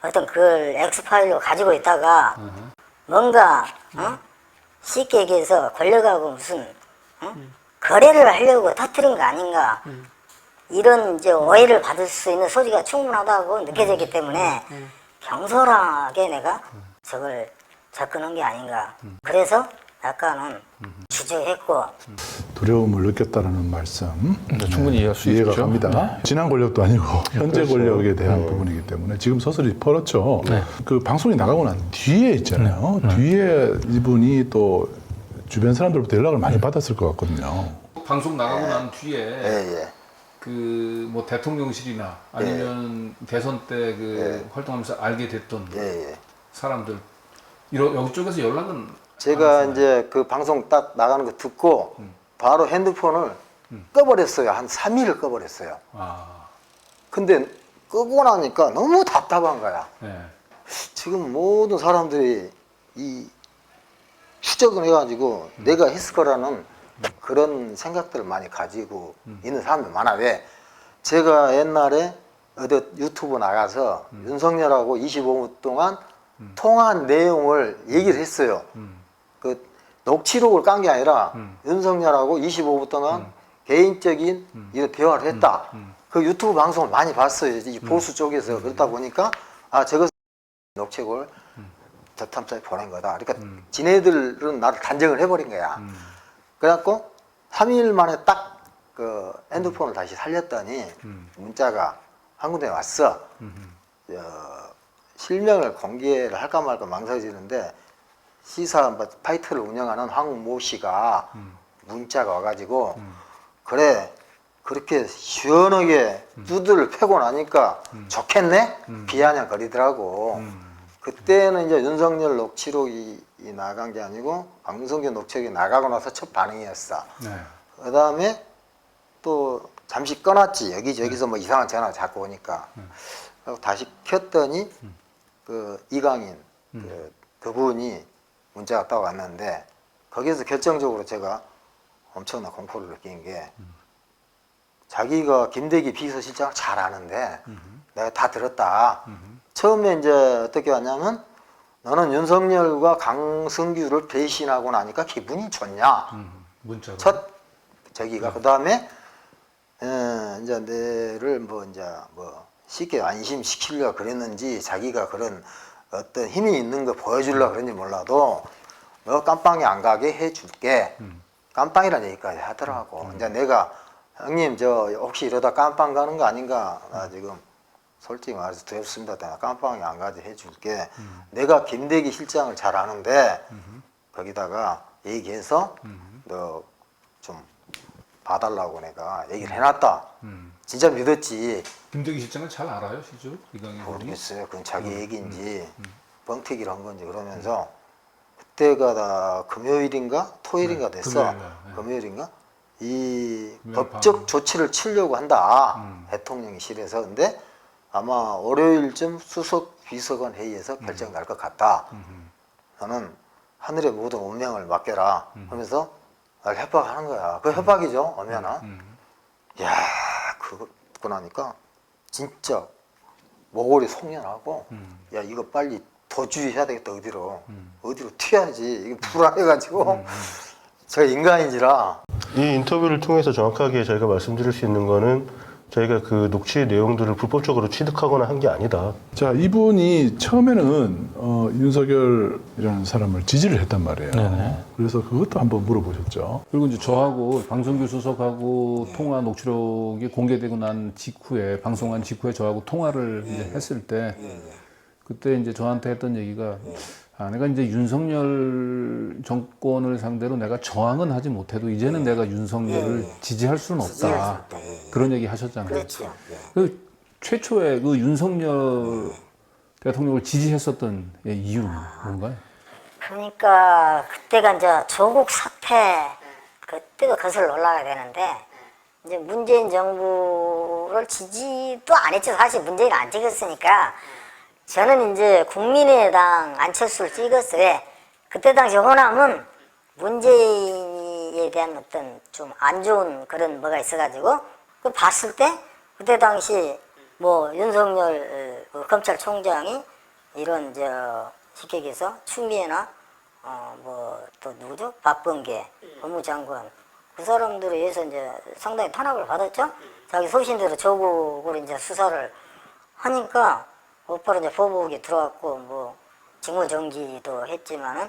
Speaker 4: 어떤 그걸 엑스파일로 가지고 있다가 뭔가 쉽게 얘기해서 권력하고 무슨 거래를 하려고 터뜨린 거 아닌가 이런 이제 오해를 받을 수 있는 소지가 충분하다고 느껴졌기 때문에 경솔하게 내가 저걸 접근한 게 아닌가. 그래서 약간은 주저했고
Speaker 1: 두려움을 느꼈다라는 말씀
Speaker 2: 충분히 이해할 수
Speaker 1: 이해가
Speaker 2: 있죠.
Speaker 1: 갑니다. 지난 권력도 아니고 현재
Speaker 2: 그렇죠.
Speaker 1: 권력에 대한 부분이기 때문에 지금 서서히 벌었죠. 그 방송이 나가고 난 뒤에 있잖아요. 뒤에 이분이 또 주변 사람들부터 연락을 많이 받았을 것 같거든요.
Speaker 2: 방송 나가고 난 뒤에 그 뭐 대통령실이나 아니면 대선 때 그 활동하면서 알게 됐던 사람들 이쪽에서 연락은
Speaker 12: 제가 이제 그 방송 딱 나가는 거 듣고 바로 핸드폰을 꺼버렸어요. 한 3일을 꺼버렸어요. 근데 끄고 나니까 너무 답답한 거야. 지금 모든 사람들이 이 추적을 해가지고 내가 했을 거라는 그런 생각들을 많이 가지고 있는 사람들 많아. 왜? 제가 옛날에 어디 유튜브 나가서 윤석열하고 25분 동안 통화한 내용을 얘기를 했어요. 그 녹취록을 깐 게 아니라 윤석열하고 25분 동안 개인적인 이런 대화를 했다. 그 유튜브 방송을 많이 봤어요. 이 보수 쪽에서. 그렇다 보니까 아 저것 녹취록을 저탐사에 보낸 거다. 그러니까 지네들은 나를 단정을 해버린 거야. 그래갖고 3일 만에 딱 그 핸드폰을 다시 살렸더니 문자가 한 군데 왔어. 실명을 공개를 할까 말까 망설여지는데 시사 파이터를 운영하는 황모 씨가 문자가 와가지고 그래 그렇게 시원하게 두드를 패고 나니까 좋겠네? 비아냥거리더라고. 그때는 이제 윤석열 녹취록이 나간 게 아니고 강승규 녹취록이 나가고 나서 첫 반응이었어. 그 다음에 또 잠시 꺼놨지. 여기저기서 뭐 이상한 전화가 자꾸 오니까. 그리고 다시 켰더니 그 이강인 그분이 문자가 딱 왔는데 거기에서 결정적으로 제가 엄청난 공포를 느낀 게 자기가 김대기 비서실장을 잘 아는데 내가 다 들었다. 처음에 이제 어떻게 왔냐면 너는 윤석열과 강승규를 배신하고 나니까 기분이 좋냐.
Speaker 2: 문자가.
Speaker 12: 첫 저기가 그 다음에 이제 내를 뭐 이제 뭐 쉽게 안심시키려고 그랬는지 자기가 그런 어떤 힘이 있는 거 보여주려고 그런지 몰라도 너 깜빵에 안 가게 해줄게. 깜빵이라는 얘기까지 하더라고. 이제 내가 형님 저 혹시 이러다 깜빵 가는 거 아닌가? 나 지금 솔직히 말해서 두렵습니다. 내가 깜빵에 안 가게 해줄게. 내가 김대기 실장을 잘 아는데 거기다가 얘기해서 너 좀 봐달라고 내가 얘기를 해놨다. 진짜 믿었지.
Speaker 2: 김대기 실장을 잘 알아요, 실제로? 이강인
Speaker 12: 모르겠어요. 그건 자기 얘기인지 뻥튀기를 한 건지 그러면서 그때가 다 금요일인가 토요일인가 됐어. 금요일인가? 이 법적 조치를 치려고 한다. 대통령실에서. 근데 아마 월요일쯤 수석 비서관 회의에서 결정 날 것 같다. 나는 하늘의 모든 운명을 맡겨라 하면서 날 협박하는 거야. 그 협박이죠, 엄연아. 야, 그거 듣고 나니까 진짜 모골이 송연하고 야, 이거 빨리 도주해야 되겠다. 어디로 튀어야지. 이거 불안해가지고 제가 인간인지라.
Speaker 7: 이 인터뷰를 통해서 정확하게 저희가 말씀드릴 수 있는 거는 저희가 그 녹취 내용들을 불법적으로 취득하거나 한 게 아니다.
Speaker 1: 자, 이분이 처음에는 윤석열이라는 사람을 지지를 했단 말이에요.
Speaker 2: 네네.
Speaker 1: 그래서 그것도 한번 물어보셨죠.
Speaker 2: 그리고 이제 저하고 방송규 수석하고 통화 녹취록이 공개되고 난 직후에, 방송한 직후에 저하고 통화를 이제 했을 때, 그때 이제 저한테 했던 얘기가, 내가 이제 윤석열 정권을 상대로 내가 저항은 하지 못해도 이제는 내가 윤석열을 지지할 수는 없다. 그런 얘기 하셨잖아요.
Speaker 4: 그렇죠.
Speaker 2: 그 최초에 그 윤석열 대통령을 지지했었던 이유는 뭔가요?
Speaker 4: 그러니까 그때가 이제 조국 사태 그때가 거슬러 올라가야 되는데 이제 문재인 정부를 지지도 안 했죠. 사실 문재인 안 찍었으니까 저는 이제 국민의당 안철수를 찍었어요. 왜? 그때 당시 호남은 문재인에 대한 어떤 좀 안 좋은 그런 뭐가 있어가지고 그 봤을 때 그때 당시 뭐 윤석열 검찰총장이 이런 쉽게 얘기해서 추미애나 뭐 또 누구죠? 박범계 법무장관 그 사람들에 의해서 이제 상당히 탄압을 받았죠. 자기 소신대로 조국으로 이제 수사를 하니까 곧바로 이제 보복이 들어왔고 뭐 직무정지도 했지만은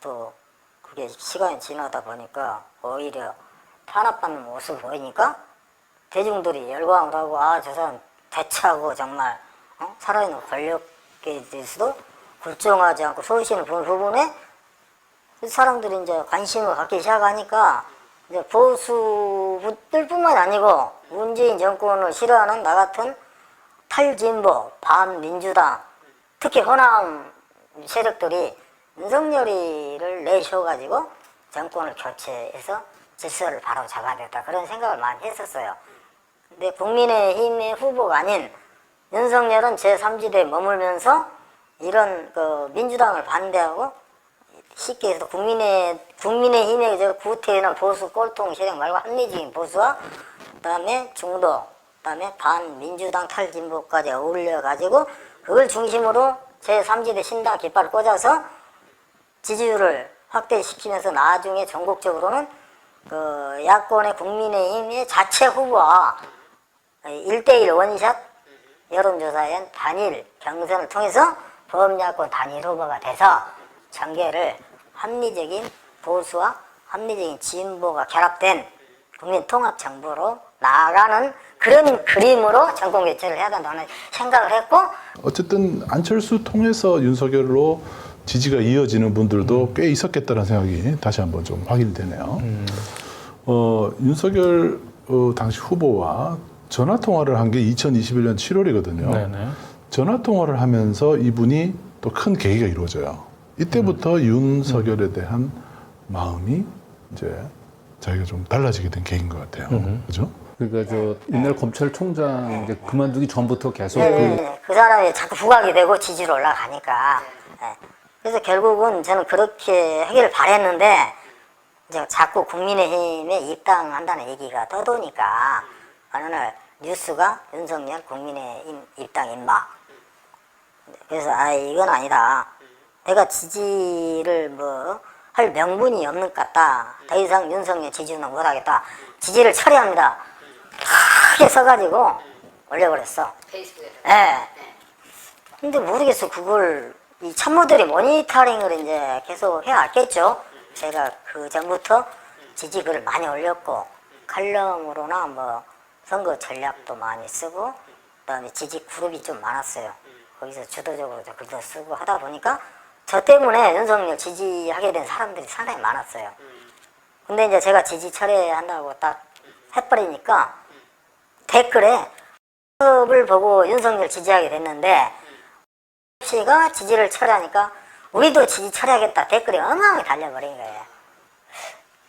Speaker 4: 또 그게 시간이 지나다 보니까 오히려 탄압받는 모습을 보이니까 대중들이 열광을 하고 저 사람 대차고 정말 살아있는 권력에 대해서도 굴종하지 않고 소신을 보는 부분에 사람들이 이제 관심을 갖기 시작하니까 이제 보수들뿐만 아니고 문재인 정권을 싫어하는 나 같은 탈진보, 반민주당, 특히 호남 세력들이 윤석열이를 내셔가지고 정권을 교체해서 질서를 바로 잡아야 됐다. 그런 생각을 많이 했었어요. 근데 국민의힘의 후보가 아닌 윤석열은 제3지대에 머물면서 이런 그 민주당을 반대하고 쉽게 해서 국민의힘의 구태의는 보수 꼴통 세력 말고 합리적인 보수와 그다음에 중도, 그다음에 반민주당 탈진보까지 어울려가지고 그걸 중심으로 제3지대 신당 깃발을 꽂아서 지지율을 확대시키면서 나중에 전국적으로는 그 야권의 국민의힘의 자체 후보와 1대1 원샷 여론조사엔 단일 경선을 통해서 범야권 단일 후보가 돼서 전개를 합리적인 보수와 합리적인 진보가 결합된 국민통합정부로 나아가는 그런 그림으로 정권 교체를 해야 된다는 생각을 했고
Speaker 1: 어쨌든 안철수 통해서 윤석열로 지지가 이어지는 분들도 꽤 있었겠다는 생각이 다시 한번 좀 확인되네요. 윤석열 당시 후보와 전화 통화를 한 게 2021년 7월이거든요.
Speaker 2: 네네.
Speaker 1: 전화 통화를 하면서 이분이 또 큰 계기가 이루어져요. 이때부터 윤석열에 대한 마음이 이제 자기가 좀 달라지게 된 계기인 것 같아요. 그죠?
Speaker 2: 그러니까 옛날 검찰총장 이제 그만두기 전부터 계속
Speaker 4: 그 사람이 자꾸 부각이 되고 지지로 올라가니까 그래서 결국은 저는 그렇게 하기를 바랬는데 이제 자꾸 국민의힘에 입당한다는 얘기가 떠도니까 어느 날 뉴스가 윤석열 국민의힘 입당 임박. 그래서 이건 아니다. 내가 지지를 할 명분이 없는 것 같다. 더 이상 윤석열 지지는 못하겠다. 지지를 철회합니다. 크게 써가지고 올려버렸어. 페이스북에. 예. 근데 모르겠어. 그걸 이 참모들이 모니터링을 이제 계속 해왔겠죠. 제가 그 전부터 지지글을 많이 올렸고 칼럼으로나 뭐 선거 전략도 많이 쓰고 그다음에 지지 그룹이 좀 많았어요. 거기서 주도적으로 글도 쓰고 하다 보니까 저 때문에 윤석열 지지하게 된 사람들이 상당히 많았어요. 근데 이제 제가 지지 철회한다고 딱 해버리니까 댓글에 을 보고 윤석열 지지하게 됐는데 씨가 지지를 철회하니까 우리도 지지 철회하겠다 댓글이 어마어마하게 달려버린 거예요.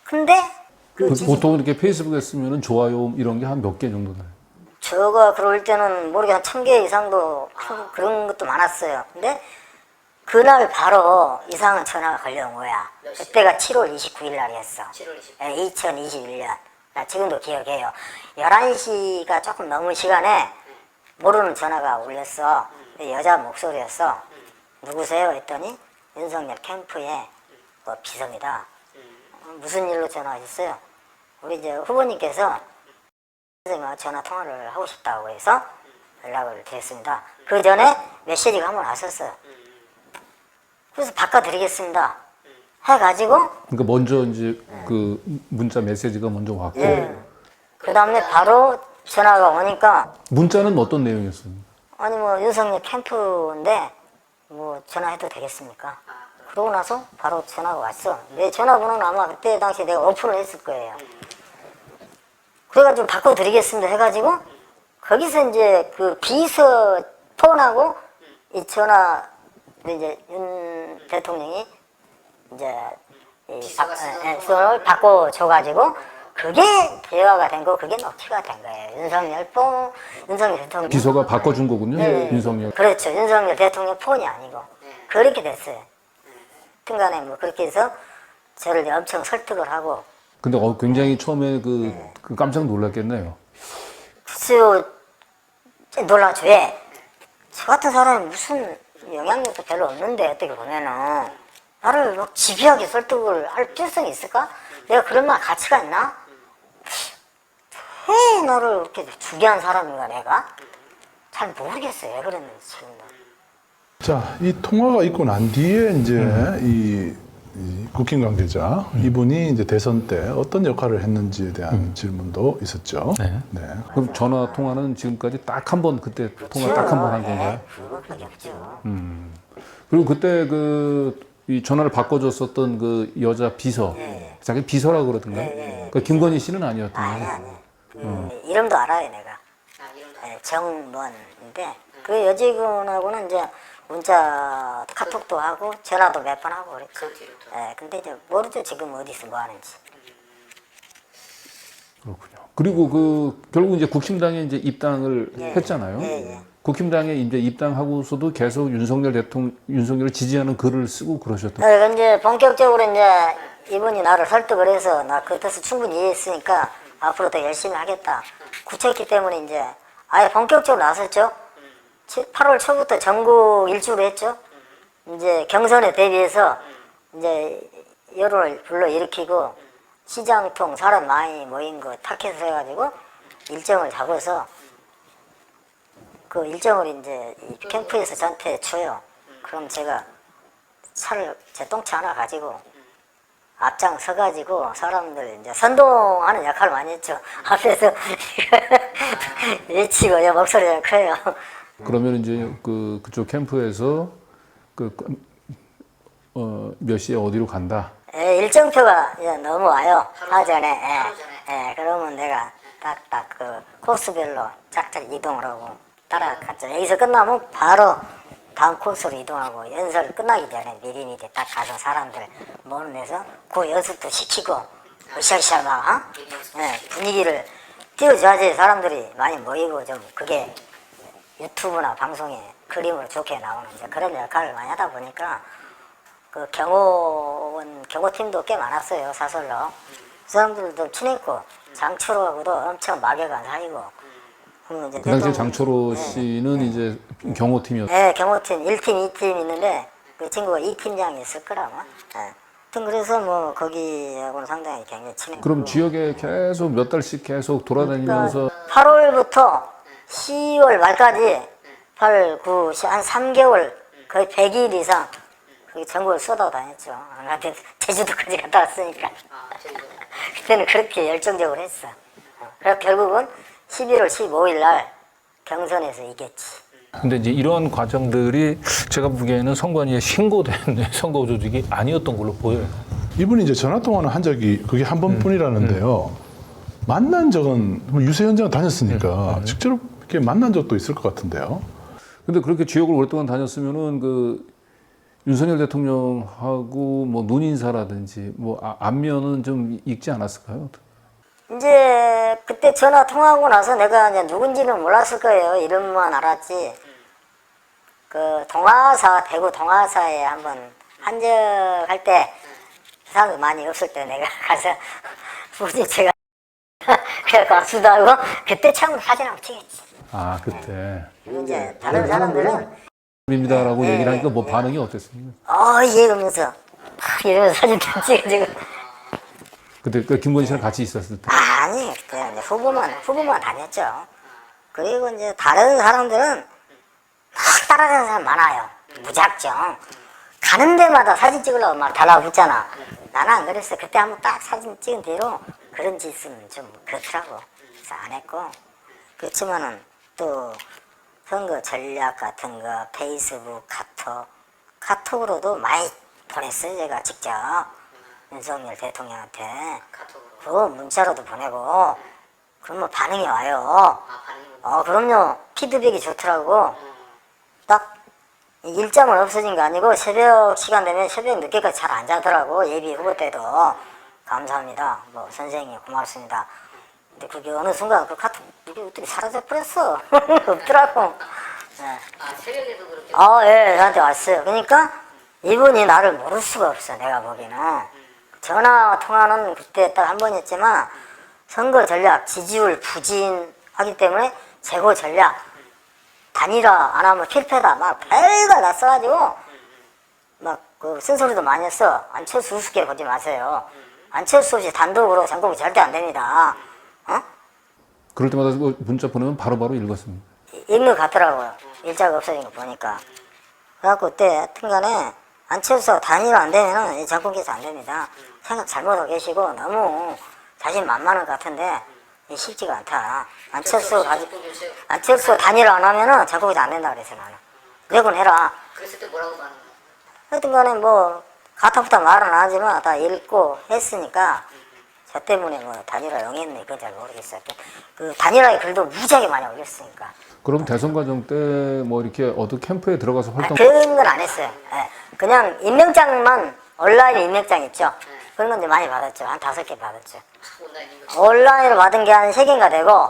Speaker 4: 근데
Speaker 2: 보통 이렇게 페이스북에 쓰면은 좋아요 이런 게 한 몇 개 정도 나요?
Speaker 4: 저가 그럴 때는 모르게 한 1000개 이상도 하고 그런 것도 많았어요. 근데 그날 바로 이상한 전화가 걸려온 거야. 그때가 7월 29일 날이었어. 2021년. 나 지금도 기억해요. 11시가 조금 넘은 시간에 모르는 전화가 울렸어. 여자 목소리였어. 누구세요? 했더니 윤석열 캠프의 뭐 비서입니다. 무슨 일로 전화하셨어요? 우리 이제 후보님께서 선생님과 전화 통화를 하고 싶다고 해서 연락을 드렸습니다. 그 전에 메시지가 한 번 왔었어요. 그래서 바꿔드리겠습니다. 해가지고
Speaker 2: 그러니까 먼저 이제 그 문자 메시지가 먼저 왔고
Speaker 4: 그 다음에 바로 전화가 오니까
Speaker 2: 문자는 어떤 내용이었어요?
Speaker 4: 아니 뭐 윤석열 캠프인데 뭐 전화해도 되겠습니까? 그러고 나서 바로 전화가 왔어. 내 전화번호는 아마 그때 당시에 내가 오픈을 했을 거예요. 그래가지고 바꿔드리겠습니다 해가지고 거기서 이제 그 비서 폰하고 이 전화 이제 윤 대통령이 이제 수를 바꿔줘가지고 그게 대화가 된 거, 그게 녹취가 된 거예요. 윤석열 대통령
Speaker 2: 비서가 바꿔준 거군요. 윤석열.
Speaker 4: 그렇죠. 윤석열 대통령 폰이 아니고 그렇게 됐어요. 하여튼간에 뭐 그렇게 해서 저를 엄청 설득을 하고.
Speaker 2: 근데 굉장히 처음에 그 깜짝 놀랐겠네요.
Speaker 4: 글쎄요, 놀라죠. 왜? 저 같은 사람이 무슨 영향력도 별로 없는데 어떻게 보면은 나를 막 집요하게 설득을 할 필요성이 있을까? 내가 그럴 만한 가치가 있나? 왜 나를 이렇게 주게 한 사람인가 내가? 잘 모르겠어요. 왜 그랬는지 지금도.
Speaker 1: 자, 이 통화가 있고 난 뒤에 이제 이 국힘 관계자 이분이 이제 대선 때 어떤 역할을 했는지에 대한 질문도 있었죠.
Speaker 2: 네. 그럼 전화 통화는 지금까지 딱 한 번 그때 통화 딱 한 번 한 건가요?
Speaker 4: 그거밖에 없죠.
Speaker 2: 그리고 그때 이 전화를 바꿔줬었던 그 여자 비서, 자기 비서라고 그러던가요? 그 김건희 씨는 아니었던 거예요?
Speaker 4: 이름도 알아요, 내가. 정먼인데 그 여직원하고는 이제 문자 카톡도 하고 전화도 몇 번 하고 그랬죠. 근데 이제 모르죠 지금 어디서 뭐 하는지.
Speaker 2: 그렇군요. 그리고 결국 이제 국힘당에 이제 입당을 했잖아요. 국힘당에 이제 입당하고서도 계속 윤석열을 지지하는 글을 쓰고 그러셨던.
Speaker 4: 이제 본격적으로 이제 이분이 나를 설득을 해서 나 그 뜻을 충분히 이해했으니까 앞으로 더 열심히 하겠다. 구체했기 때문에 이제 아예 본격적으로 나섰죠. 8월 초부터 전국 일주를 했죠. 이제 경선에 대비해서 이제 여론을 불러일으키고 시장통 사람 많이 모인 거 타켓을 해가지고 일정을 잡아서 그 일정을 이제 이 캠프에서 저한테 줘요. 그럼 제가 제 똥차 하나 가지고 앞장 서가지고 사람들 이제 선동하는 역할을 많이 했죠. 앞에서 외치고 목소리가 커요.
Speaker 2: 그러면 이제 그쪽 캠프에서 몇 시에 어디로 간다?
Speaker 4: 일정표가 이제 넘어와요. 사전에. 그러면 내가 딱딱 그 코스별로 짝짝 이동을 하고 따라갔죠. 여기서 끝나면 바로 다음 코스로 이동하고 연설 끝나기 전에 미리 딱 가서 사람들 모집해서 그 연습도 시키고 으쌰으쌰 막 분위기를 띄워줘야지 사람들이 많이 모이고 좀 그게 유튜브나 방송에 그림으로 좋게 나오는 이제 그런 역할을 많이 하다 보니까 그 경호팀도 꽤 많았어요. 사설로. 그 사람들도 친했고 장철호하고도 엄청 막연한 사이고.
Speaker 2: 그 당시에 장철호 씨는 이제 경호팀이었어요.
Speaker 4: 네, 경호팀 1팀, 2팀 있는데 그 친구가 2팀장이었을 거라고. 하여튼 그래서 뭐 거기하고는 상당히 굉장히 친했고.
Speaker 2: 그럼 지역에 계속 몇 달씩 계속 돌아다니면서
Speaker 4: 8월부터 10월 말까지 8, 9, 10, 한 3개월 거의 100일 이상 거기 전국을 쏟아다녔죠. 나한테 제주도까지 갔다 왔으니까. 그때는 그렇게 열정적으로 했어. 그래서 결국은 11월 15일 날 경선에서 이겼지.
Speaker 2: 근데 이제 이러한 과정들이 제가 보기에는 선관위에 신고된 선거 조직이 아니었던 걸로 보여요.
Speaker 1: 이분이 이제 전화 통화는 한 적이 그게 한 번뿐이라는데요. 만난 적은 뭐 유세 현장을 다녔으니까 직접 이렇게 만난 적도 있을 것 같은데요.
Speaker 2: 근데 그렇게 지역을 오랫동안 다녔으면은 그 윤석열 대통령하고 뭐 눈인사라든지 뭐 안면은 좀 익지 않았을까요?
Speaker 4: 이제 그때 전화 통화하고 나서 내가 이제 누군지는 몰랐을 거예요. 이름만 알았지. 그 동아사, 대구 동아사에 한번 한적할 때 사람이 많이 없을 때 내가 가서 굳이 제가 그래 가수도 하고 그때 처음 사진 한번 찍었지.
Speaker 2: 아 그때.
Speaker 4: 이제 다른 사람들은
Speaker 2: 입니다라고 얘기를 하니까 뭐 반응이 어땠습니까?
Speaker 4: 예 그러면서 막 이러면서 사진 찍어주고.
Speaker 2: 그때 그 김건희 씨랑 같이 있었을 때.
Speaker 4: 아니 그때 이제 후보만 다녔죠. 그리고 이제 다른 사람들은 막 따라가는 사람 많아요. 무작정 가는 데마다 사진 찍으려고 막 달라붙잖아. 나는 안 그랬어. 그때 한번 딱 사진 찍은 뒤로 그런 짓은 좀 그렇더라고. 그래서 안 했고. 그렇지만은 또 선거 전략 같은 거 페이스북, 카톡으로도 많이 보냈어요. 제가 직접 윤석열 대통령한테. 그 문자로도 보내고. 그러면 반응이 와요. 그럼요. 피드백이 좋더라고. 딱 일정은 없어진 거 아니고 새벽 시간 되면 새벽 늦게까지 잘 안 자더라고. 예비 후보 때도. 감사합니다. 뭐 선생님 고맙습니다. 근데 그게 어느 순간 그 카톡 이게 어떻게 사라져 버렸어. 없더라고. 네.
Speaker 9: 새벽에도 그렇게.
Speaker 4: 예, 나한테 왔어요. 그러니까 이분이 나를 모를 수가 없어. 내가 보기에는. 전화 통화는 그때 딱 한 번 했지만 선거 전략 지지율 부진하기 때문에 재고 전략 단일화 안 하면 필패다 막 별걸 다 써가지고 막 그 쓴소리도 많이 했어. 안철수 우습게 보지 마세요. 안철수 없이 단독으로 전국이 절대 안 됩니다.
Speaker 2: 그럴 때마다 그 문자 보내면 바로바로 읽었습니다.
Speaker 4: 읽는 것 같더라고요. 일자가 없어진 거 보니까. 그래갖고 그때 하여튼간에 안철수 단일화 안 되면은 이 정권께서 안 됩니다. 생각 잘못하고 계시고 너무 자신만만한 것 같은데 쉽지가 않다. 안철수 단일화 안 하면은 정권께서 안 된다 그래서 나는. 내건 해라.
Speaker 9: 그랬을 때 뭐라고 말하는 거야?
Speaker 4: 하여튼간에 뭐 가타부터 말은 안 하지만 다 읽고 했으니까 저 때문에 뭐 단일화 영했네 그건 잘 모르겠어요. 그 단일화의 글도 무지하게 많이 올렸으니까.
Speaker 2: 그럼 대선 과정 때 뭐 이렇게 어느 캠프에 들어가서 활동?
Speaker 4: 그런 건 안 했어요. 예. 그냥 임명장만 온라인 임명장 있죠. 그런 건 이제 많이 받았죠. 한 5개 받았죠. 온라인으로 받은 게 한 3개인가 되고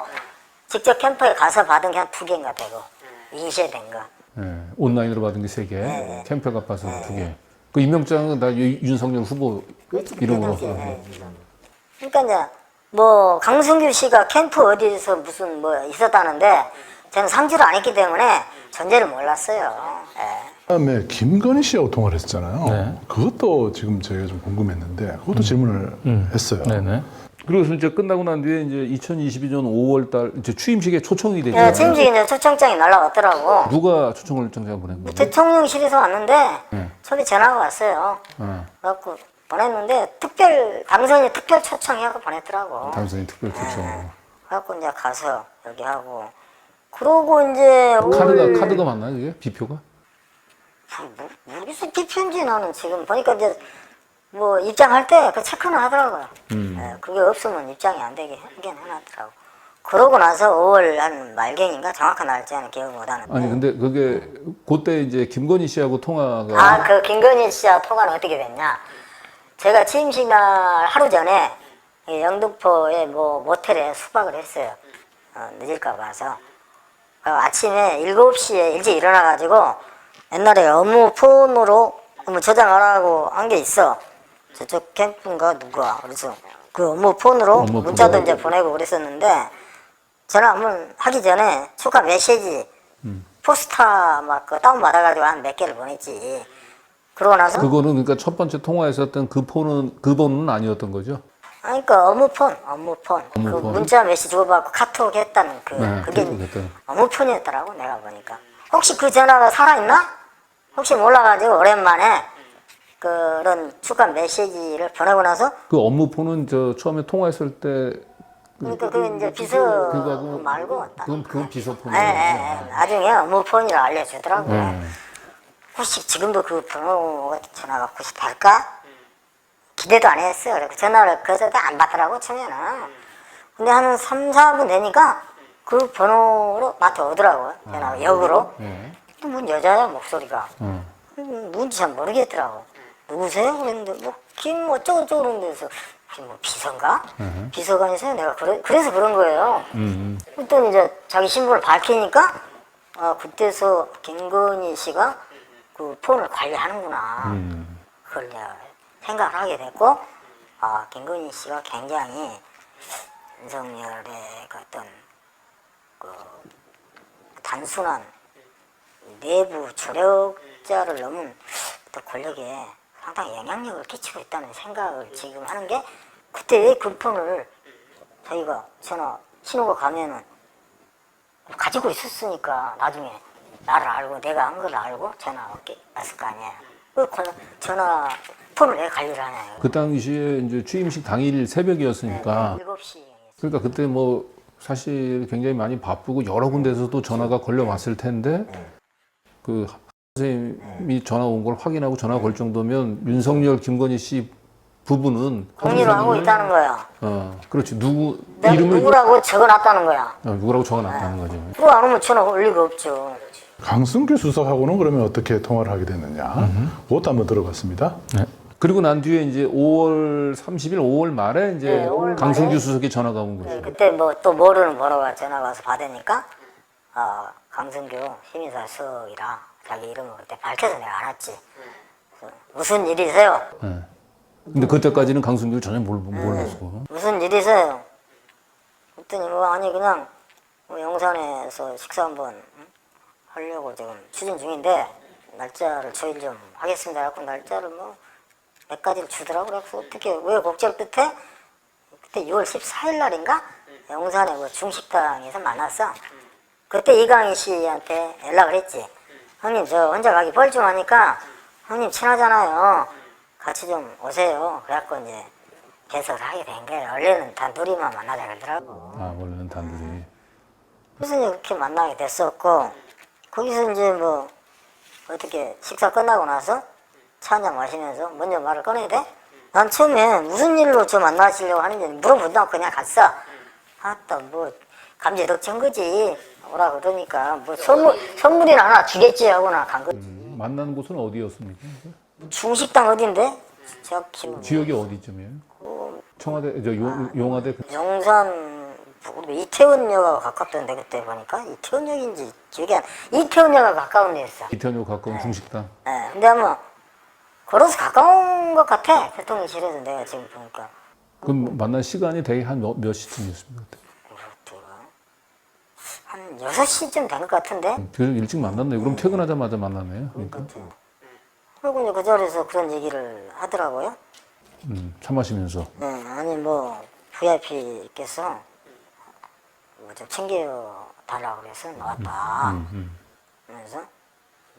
Speaker 4: 직접 캠프에 가서 받은 게 한 2개인가 되고 인쇄된 거.
Speaker 2: 네, 온라인으로 받은 게 3개, 캠프에 가서 2개. 그 임명장은 다 윤석열 후보 이름으로.
Speaker 4: 그러니까 이제 뭐 강승규 씨가 캠프 어디서 무슨 뭐 있었다는데 저는 상주를 안 했기 때문에 전제를 몰랐어요.
Speaker 1: 그다음에 김건희 씨하고 통화를 했잖아요.
Speaker 2: 네.
Speaker 1: 그것도 지금 저희가 좀 궁금했는데 그것도 질문을 했어요.
Speaker 2: 네네. 그리고 이제 끝나고 난 뒤에 이제 2022년 5월달 이제 취임식에 초청이 되죠.
Speaker 4: 네, 취임식에 이제 초청장이 날라왔더라고.
Speaker 2: 누가 초청을 보낸 거예요?
Speaker 4: 대통령실에서 왔는데 처음에 전화가 왔어요. 그래갖고 보냈는데 당선이 특별 초청해갖고 보냈더라고.
Speaker 2: 당선인 특별 초청.
Speaker 4: 그래갖고 이제 가서 여기 하고 그러고 이제
Speaker 2: 카드가 맞나요, 그게 비표가?
Speaker 4: 모르겠어. 비표인지 나는 지금 보니까 이제 뭐 입장할 때 그 체크는 하더라고요. 그게 없으면 입장이 안 되게 하긴 해놨더라고. 그러고 나서 5월 한 말경인가 정확한 날짜는 기억 못하는데.
Speaker 2: 아니 근데 그게 그때 이제 김건희 씨하고 통화가.
Speaker 4: 그 김건희 씨와 통화는 어떻게 됐냐? 제가 취임식 날 하루 전에 영등포의 뭐 모텔에 숙박을 했어요. 늦을까 봐서. 아침에 7시에 일찍 일어나가지고 옛날에 업무 폰으로 업무 저장하라고 한 게 있어. 저쪽 캠프인가 누가. 그래서 그 업무 폰으로 문자도 이제 보내고 그랬었는데 전화 한번 하기 전에 축하 메시지 포스터 막 그 다운받아가지고 한 몇 개를 보냈지. 그러고 나서
Speaker 2: 그거는 그러니까 첫 번째 통화했었던 그 번호는 아니었던 거죠?
Speaker 4: 그러니까 업무폰. 그 문자 메시지 주고받고 카톡 했다는 그게 업무폰이었더라고 내가 보니까. 혹시 그 전화가 살아있나? 혹시 몰라가지고 오랜만에 그런 축하 메시지를 보내고 나서
Speaker 2: 그 업무폰은 저 처음에 통화했을 때
Speaker 4: 그러니까 그 이제 비서
Speaker 2: 그거하고
Speaker 4: 말고
Speaker 2: 그건 비서폰이에요.
Speaker 4: 나중에 업무폰이라 알려주더라고요. 혹시 지금도 그 번호가 전화가 혹시 될까? 기대도 안 했어요. 그래서 전화를 그래서 안 받더라고 처음에는. 근데 한 3, 4분 되니까 그 번호로 나한테 오더라고요. 전화가 역으로. 또 뭔 여자야 목소리가. 누군지 잘 모르겠더라고. 누구세요? 그랬는데 뭐 김 어쩌고저쩌고 그러는데서 뭐 비서인가? 비서관이세요? 내가 그래서 그런 거예요. 또 이제 자기 신분을 밝히니까 그때서 김건희 씨가 그 폰을 관리하는구나. 그걸 내가 생각을 하게 됐고, 김건희 씨가 굉장히 윤석열의 그 어떤 그 단순한 내부 조력자를 넘은 어떤 권력에 상당히 영향력을 끼치고 있다는 생각을 지금 하는 게, 그때 왜 그 폰을 저희가 신호가 가면은 가지고 있었으니까 나중에 나를 알고 내가 한 걸 알고 전화가 왔을 거 아니에요. 그 전화 폰을 왜 관리를 하냐.
Speaker 2: 그 당시에 이제 취임식 당일 새벽이었으니까.
Speaker 4: 7시.
Speaker 2: 그러니까 그때 뭐 사실 굉장히 많이 바쁘고 여러 군데에서도 전화가 걸려왔을 텐데 그 선생님이 전화 온 걸 확인하고 전화 걸 정도면 윤석열, 김건희 씨 부부는
Speaker 4: 공유를 하고 있다는 거야.
Speaker 2: 그렇지.
Speaker 4: 누구라고 적어놨다는 거야.
Speaker 2: 누구라고 적어놨다는 거죠.
Speaker 4: 누구 안 오면 전화 올 리가 없죠.
Speaker 1: 강승규 수석하고는 그러면 어떻게 통화를 하게 됐느냐? 그것도 한번 들어봤습니다.
Speaker 2: 네. 그리고 난 뒤에 이제 5월 30일, 5월 말에 이제 5월 강승규 말에? 수석이 전화가 온 거죠.
Speaker 4: 그때 뭐 또 모르는 번호가 전화가 와서 받으니까 강승규 시민사 수석이라 자기 이름을 그때 밝혀서 내가 알았지. 무슨 일이세요?
Speaker 2: 네. 근데 그때까지는 강승규를 전혀 몰랐고.
Speaker 4: 무슨 일이세요? 그랬더니 뭐 아니 그냥 뭐 용산에서 식사 한번 하려고 지금 추진 중인데 날짜를 조율 좀 하겠습니다. 하고 날짜를 뭐 몇 가지를 주더라고. 그래서 어떻게 왜 곡절 끝에 그때 6월 14일 날인가 용산에 뭐 중식당에서 만났어. 그때 이강희 씨한테 연락을 했지. 형님 저 혼자 가기 뻘쭘하니까 형님 친하잖아요. 같이 좀 오세요. 그래갖고 이제 개설을 하게 된 거예요. 원래는 단둘이만 만나자 그러더라고.
Speaker 2: 원래는 단둘이.
Speaker 4: 그래서 이렇게 만나게 됐었고, 거기서 이제 뭐 어떻게 식사 끝나고 나서 차 한잔 마시면서 먼저 말을 꺼내야 돼? 난 처음에 무슨 일로 저 만나시려고 하는지 물어보지도 않고 그냥 갔어. 아따 뭐 감지덕진 거지. 오라 그러니까 뭐 선물이나 하나 주겠지 하고 나 간 거지.
Speaker 2: 만나는 곳은 어디였습니까?
Speaker 4: 중식당 어딘데?
Speaker 2: 지역이 어디쯤이에요? 청와대, 용화대?
Speaker 4: 용산 이태원역하고 가깝던데 그때 보니까 이태원역인지 기억이 안. 이태원역하고 가까운 데였어.
Speaker 2: 이태원역 가까운 중식당.
Speaker 4: 네, 근데 아마 걸어서 가까운 것 같아. 교통실에서 내가 지금 보니까.
Speaker 2: 그럼 만난 시간이 대개 한 몇 시쯤이었습니까?
Speaker 4: 한 6시쯤 된 것 같은데.
Speaker 2: 그래서 일찍 만났네요. 그럼 퇴근하자마자 만났네요. 그러니까.
Speaker 4: 그리고 이제 그 자리에서 그런 얘기를 하더라고요.
Speaker 2: 차 마시면서.
Speaker 4: 네, 아니 뭐 VIP께서 뭐 좀 챙겨달라고 그래서 나왔다. 그래서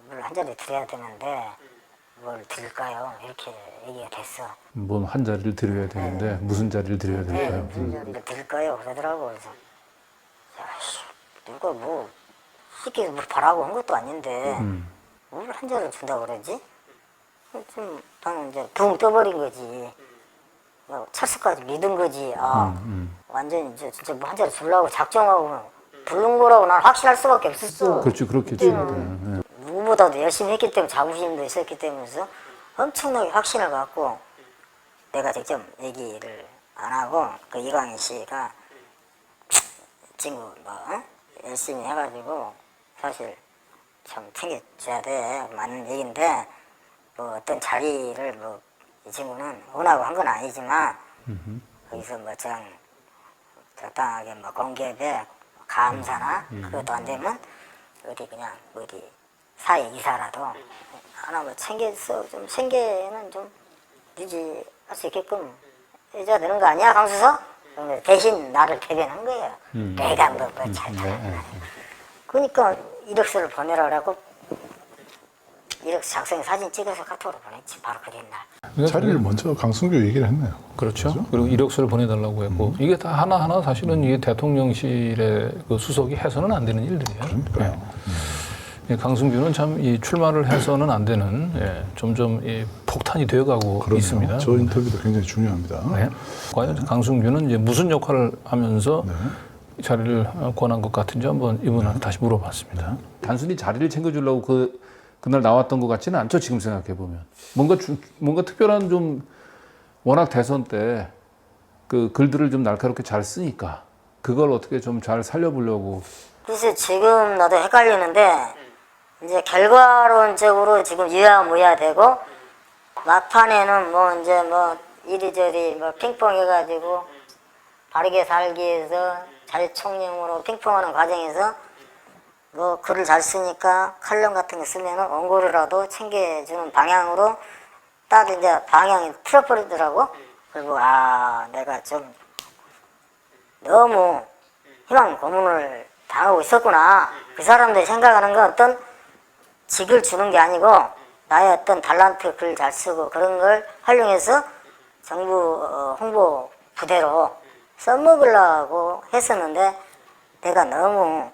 Speaker 4: 물 한 자리 드려야 되는데 뭘 드릴까요? 이렇게 얘기가 됐어.
Speaker 2: 뭐 한 자리를 드려야 되는데 무슨 자리를 드려야 될까요?
Speaker 4: 무슨 자리를 드릴까요? 그러더라고. 그래서 야씨 누가 뭐 쉽게 뭐 바라고 한 것도 아닌데 뭘 한 자리를 준다고 그러지? 좀 나는 이제 붕 떠버린 거지. 철수까지 믿은 거지. 완전히 이제 진짜 뭐 한 자리 주려고 작정하고 부른 거라고 난 확신할 수밖에 없었어.
Speaker 2: 그렇지, 그렇겠지.
Speaker 4: 누구보다도 열심히 했기 때문에 자부심도 있었기 때문에 엄청나게 확신을 갖고 내가 직접 얘기를 안 하고 그 이광희 씨가 친구 뭐 열심히 해가지고 사실 참 챙겨줘야 돼. 맞는 얘기인데 뭐 어떤 자리를 뭐 이 친구는 원하고 한 건 아니지만 거기서 뭐 적당하게 뭐 공개배 감사나 그것도 안 되면 어디 그냥 어디 사회 이사라도 하나 뭐 챙겨서 좀 생계는 좀 유지할 수 있게끔 해줘야 되는 거 아니야, 강수석? 대신 나를 대변한 거예요. 내가 잘 그러니까 이력서를 보내라 그래갖고 이력서 작성해 사진 찍어서 카톡으로 보냈지, 바로 그 뒤날.
Speaker 1: 자리를 먼저 강승규 얘기를 했네요.
Speaker 2: 그렇죠. 그리고 이력서를 보내달라고 했고 이게 다 하나하나 사실은 이게 대통령실의 그 수석이 해서는 안 되는 일들이에요.
Speaker 1: 그러니까요.
Speaker 2: 예, 강승규는 참 이 출마를 해서는 안 되는 점점 이 폭탄이 되어가고
Speaker 1: 그럼요.
Speaker 2: 있습니다.
Speaker 1: 저 인터뷰도 굉장히 중요합니다.
Speaker 2: 네. 과연 강승규는 이제 무슨 역할을 하면서
Speaker 1: 네.
Speaker 2: 자리를 권한 것 같은지 한번 이분한테 다시 물어봤습니다. 단순히 자리를 챙겨주려고 그날 나왔던 것 같지는 않죠. 지금 생각해 보면 뭔가 특별한 좀 워낙 대선 때 그 글들을 좀 날카롭게 잘 쓰니까 그걸 어떻게 좀 잘 살려보려고.
Speaker 4: 글쎄 지금 나도 헷갈리는데 이제 결과론적으로 지금 유야무야 되고 막판에는 뭐 이제 뭐 이리저리 뭐 핑퐁 해가지고 바르게 살기 위해서 자유총명으로 핑퐁하는 과정에서 뭐 글을 잘 쓰니까 칼럼 같은 거 쓰면은 원고료라도 챙겨주는 방향으로 딱 이제 방향이 틀어버리더라고. 그리고 내가 좀 너무 희망 고문을 당하고 있었구나. 그 사람들이 생각하는 건 어떤 직을 주는 게 아니고 나의 어떤 달란트 글 잘 쓰고 그런 걸 활용해서 정부 홍보 부대로 써먹으려고 했었는데 내가 너무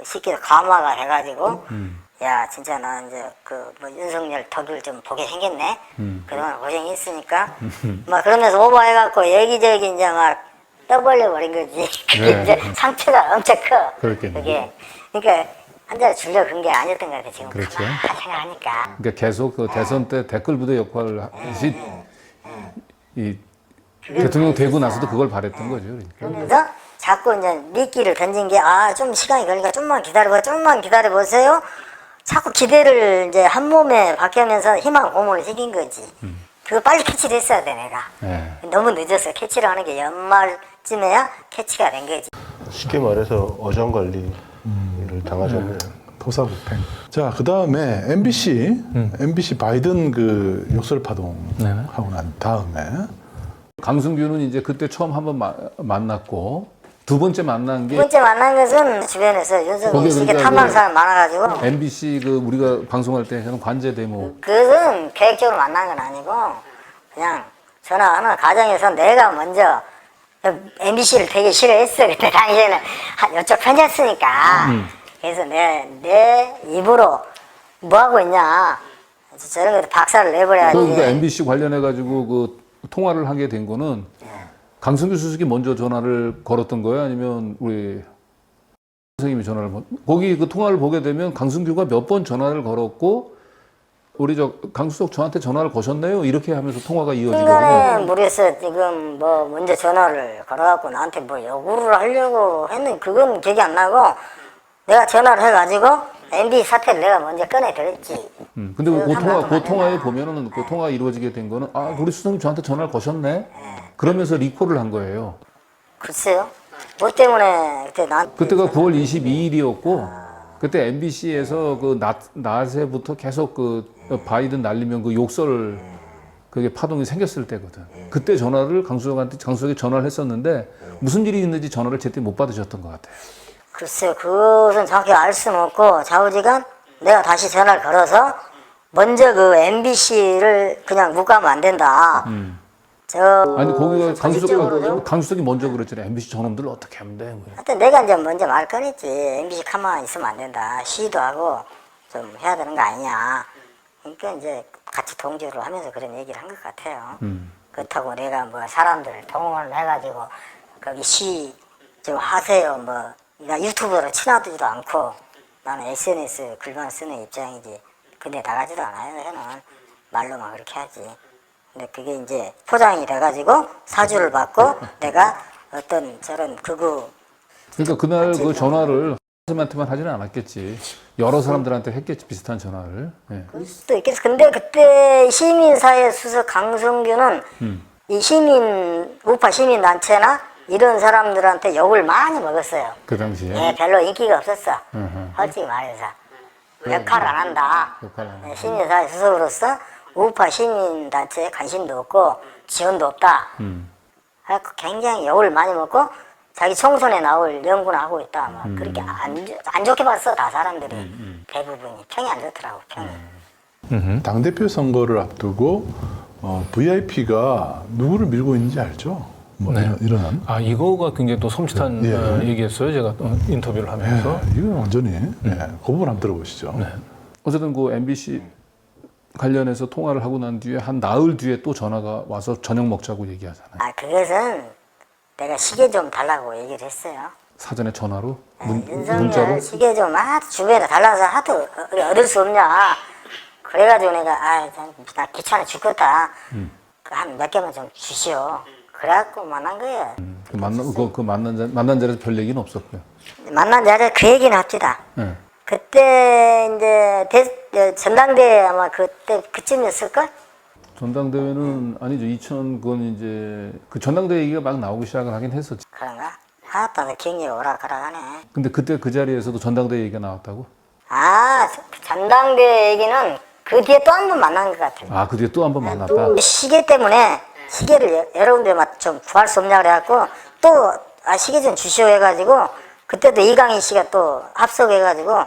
Speaker 4: 쉽게 감화가 해가지고 야 진짜 나 이제 뭐 윤석열 덕을 좀 보게 생겼네. 그동안 고생했으니까 막 그러면서 오버해갖고 여기저기 이제 막 떠벌려 버린 거지. 그게 이제 상처가 엄청 커.
Speaker 2: 그렇겠네.
Speaker 4: 그게 그러니까 한 자리 주려고 그런 게 아니었던 것 같아 지금.
Speaker 2: 그렇죠.
Speaker 4: 가만히 생각하니까.
Speaker 2: 그러니까 계속 그 대선 때 댓글 부대 역할을 하시 이 대통령 되고 나서도 그걸 바랬던 거죠. 그러니까.
Speaker 4: 그러면서 자꾸 이제 미끼를 던진 게 좀 시간이 걸리니까 좀만 기다려보세요. 자꾸 기대를 이제 한 몸에 박혀면서 희망 고문을 시킨 거지. 그거 빨리 캐치를 했어야 돼 내가. 너무 늦었어. 캐치를 하는 게 연말쯤에야 캐치가 된 거지.
Speaker 7: 쉽게 말해서 어정관리를 당하셨네요.
Speaker 1: 토사구팽. 자, 그 다음에 MBC 바이든 그 욕설파동하고 난 다음에
Speaker 2: 강승규는 이제 그때 처음 한번 만났고 두 번째 만난 게
Speaker 4: 두 번째 만난 것은 주변에서 윤석열 씨가 탐하는 사람 많아가지고
Speaker 2: MBC 우리가 방송할 때 하는 관제 데모.
Speaker 4: 그것은 계획적으로 만난 건 아니고 그냥 전화하는 과정에서 내가 먼저 MBC를 되게 싫어했어. 그때 당시에는 이쪽 편이었으니까. 그래서 내 입으로 뭐 하고 있냐 저런 것도 박살을 내버려야지.
Speaker 2: 그러니까 MBC 관련해 가지고 그 통화를 하게 된 거는 강승규 수석이 먼저 전화를 걸었던 거예요? 아니면 우리 선생님이 전화를 거기 그 통화를 보게 되면 강승규가 몇 번 전화를 걸었고 우리 강수석 저한테 전화를 거셨네요? 이렇게 하면서 통화가 이어지거든요.
Speaker 4: 중간에 모르겠어요. 지금 뭐 먼저 전화를 걸어갖고 나한테 뭐 요구를 하려고 했는데 그건 기억이 안 나고 내가 전화를 해가지고 MB 사태를 내가 먼저 꺼내드렸지.
Speaker 2: 근데 그 통화에 보면은 그 통화 이루어지게 된 거는 우리 수석님 저한테 전화를 거셨네? 그러면서 리콜을 한 거예요.
Speaker 4: 글쎄요. 뭐 때문에
Speaker 2: 그때가 9월 22일이었고 그때 MBC에서 그 낮에부터 계속 그 바이든 날리면 그 욕설 그게 파동이 생겼을 때거든. 그때 전화를 강수석이 전화를 했었는데 무슨 일이 있는지 전화를 제때 못 받으셨던 것 같아요.
Speaker 4: 글쎄요. 그것은 정확히 알 수는 없고 좌우지간 내가 다시 전화를 걸어서 먼저 그 MBC를 그냥 묵가면 안 된다.
Speaker 2: 아니 거기가 강수석이 먼저 그랬잖아요. MBC 저놈들 어떻게 하면 돼?
Speaker 4: 하여튼 내가 이제 먼저 말 꺼냈지. MBC 가만히 있으면 안 된다. 시위도 하고 좀 해야 되는 거 아니냐. 그러니까 이제 같이 동조를 하면서 그런 얘기를 한 것 같아요. 그렇다고 내가 뭐 사람들 동원을 해가지고 거기 시위 좀 하세요. 뭐 나 유튜브로 친하지도 않고 나는 SNS 글만 쓰는 입장이지. 근데 나가지도 않아요. 저는 말로만 그렇게 하지. 근데 그게 이제 포장이 돼가지고 사주를 받고 내가 어떤 저런 그러니까
Speaker 2: 그날 그 전화를 선생님한테만 하지는 않았겠지. 여러 사람들한테 했겠지 비슷한 전화를.
Speaker 4: 그럴 수도 있겠어. 근데 그때 시민사회 수석 강승규는 이 우파 시민단체나 이런 사람들한테 욕을 많이 먹었어요.
Speaker 2: 그 당시에?
Speaker 4: 별로 인기가 없었어. 솔직히 말해서. 역할을 안 한다. 시민사회 수석으로서 우파 시민단체에 관심도 없고 지원도 없다. 그래서 굉장히 욕을 많이 먹고 자기 총선에 나올 연구는 하고 있다. 막 그렇게 안 좋게 봤어 다 사람들이. 대부분이 평이 안 좋더라고 평이.
Speaker 1: 당대표 선거를 앞두고 VIP가 누구를 밀고 있는지 알죠? 뭐
Speaker 2: 네.
Speaker 1: 이런
Speaker 2: 아 이거가 굉장히 또 섬찟한
Speaker 1: 예.
Speaker 2: 얘기였어요. 제가 인터뷰를 하면서.
Speaker 1: 이건 완전히 그 부분 한번 들어보시죠.
Speaker 2: 네. 어쨌든 그 MBC 관련해서 통화를 하고 난 뒤에 한 나흘 뒤에 또 전화가 와서 저녁 먹자고 얘기하잖아요.
Speaker 4: 아 그것은 내가 시계 좀 달라고 얘기를 했어요.
Speaker 2: 사전에 전화로?
Speaker 4: 윤석열
Speaker 2: 문자로?
Speaker 4: 시계 좀 주변에 달라서 하도 얻을 수 없냐. 그래가지고 내가 나 귀찮아 죽겠다. 한 몇 개만 좀 주시오. 그래갖고 만난 거예요.
Speaker 2: 만난 자리에서 별 얘기는 없었고요.
Speaker 4: 만난 자리에 그 얘기는 합시다.
Speaker 2: 네.
Speaker 4: 그때 이제 전당대회 아마 그쯤이었을걸?
Speaker 2: 전당대회는 아니죠. 그건 이제 그 전당대회 얘기가 막 나오기 시작을 하긴 했었지.
Speaker 4: 그런가? 하나도 안 기억이 오락가락하네.
Speaker 2: 근데 그때 그 자리에서도 전당대회 얘기가 나왔다고?
Speaker 4: 아 전당대회 얘기는 그 뒤에 또 한 번 만난 것 같아요.
Speaker 2: 아, 그 뒤에 또 한 번 만났다?
Speaker 4: 시계 때문에 시계를 여러 군데 좀 구할 수 없냐 그래갖고 또 시계 좀 주시오 해가지고 그때도 이강인 씨가 또 합석해가지고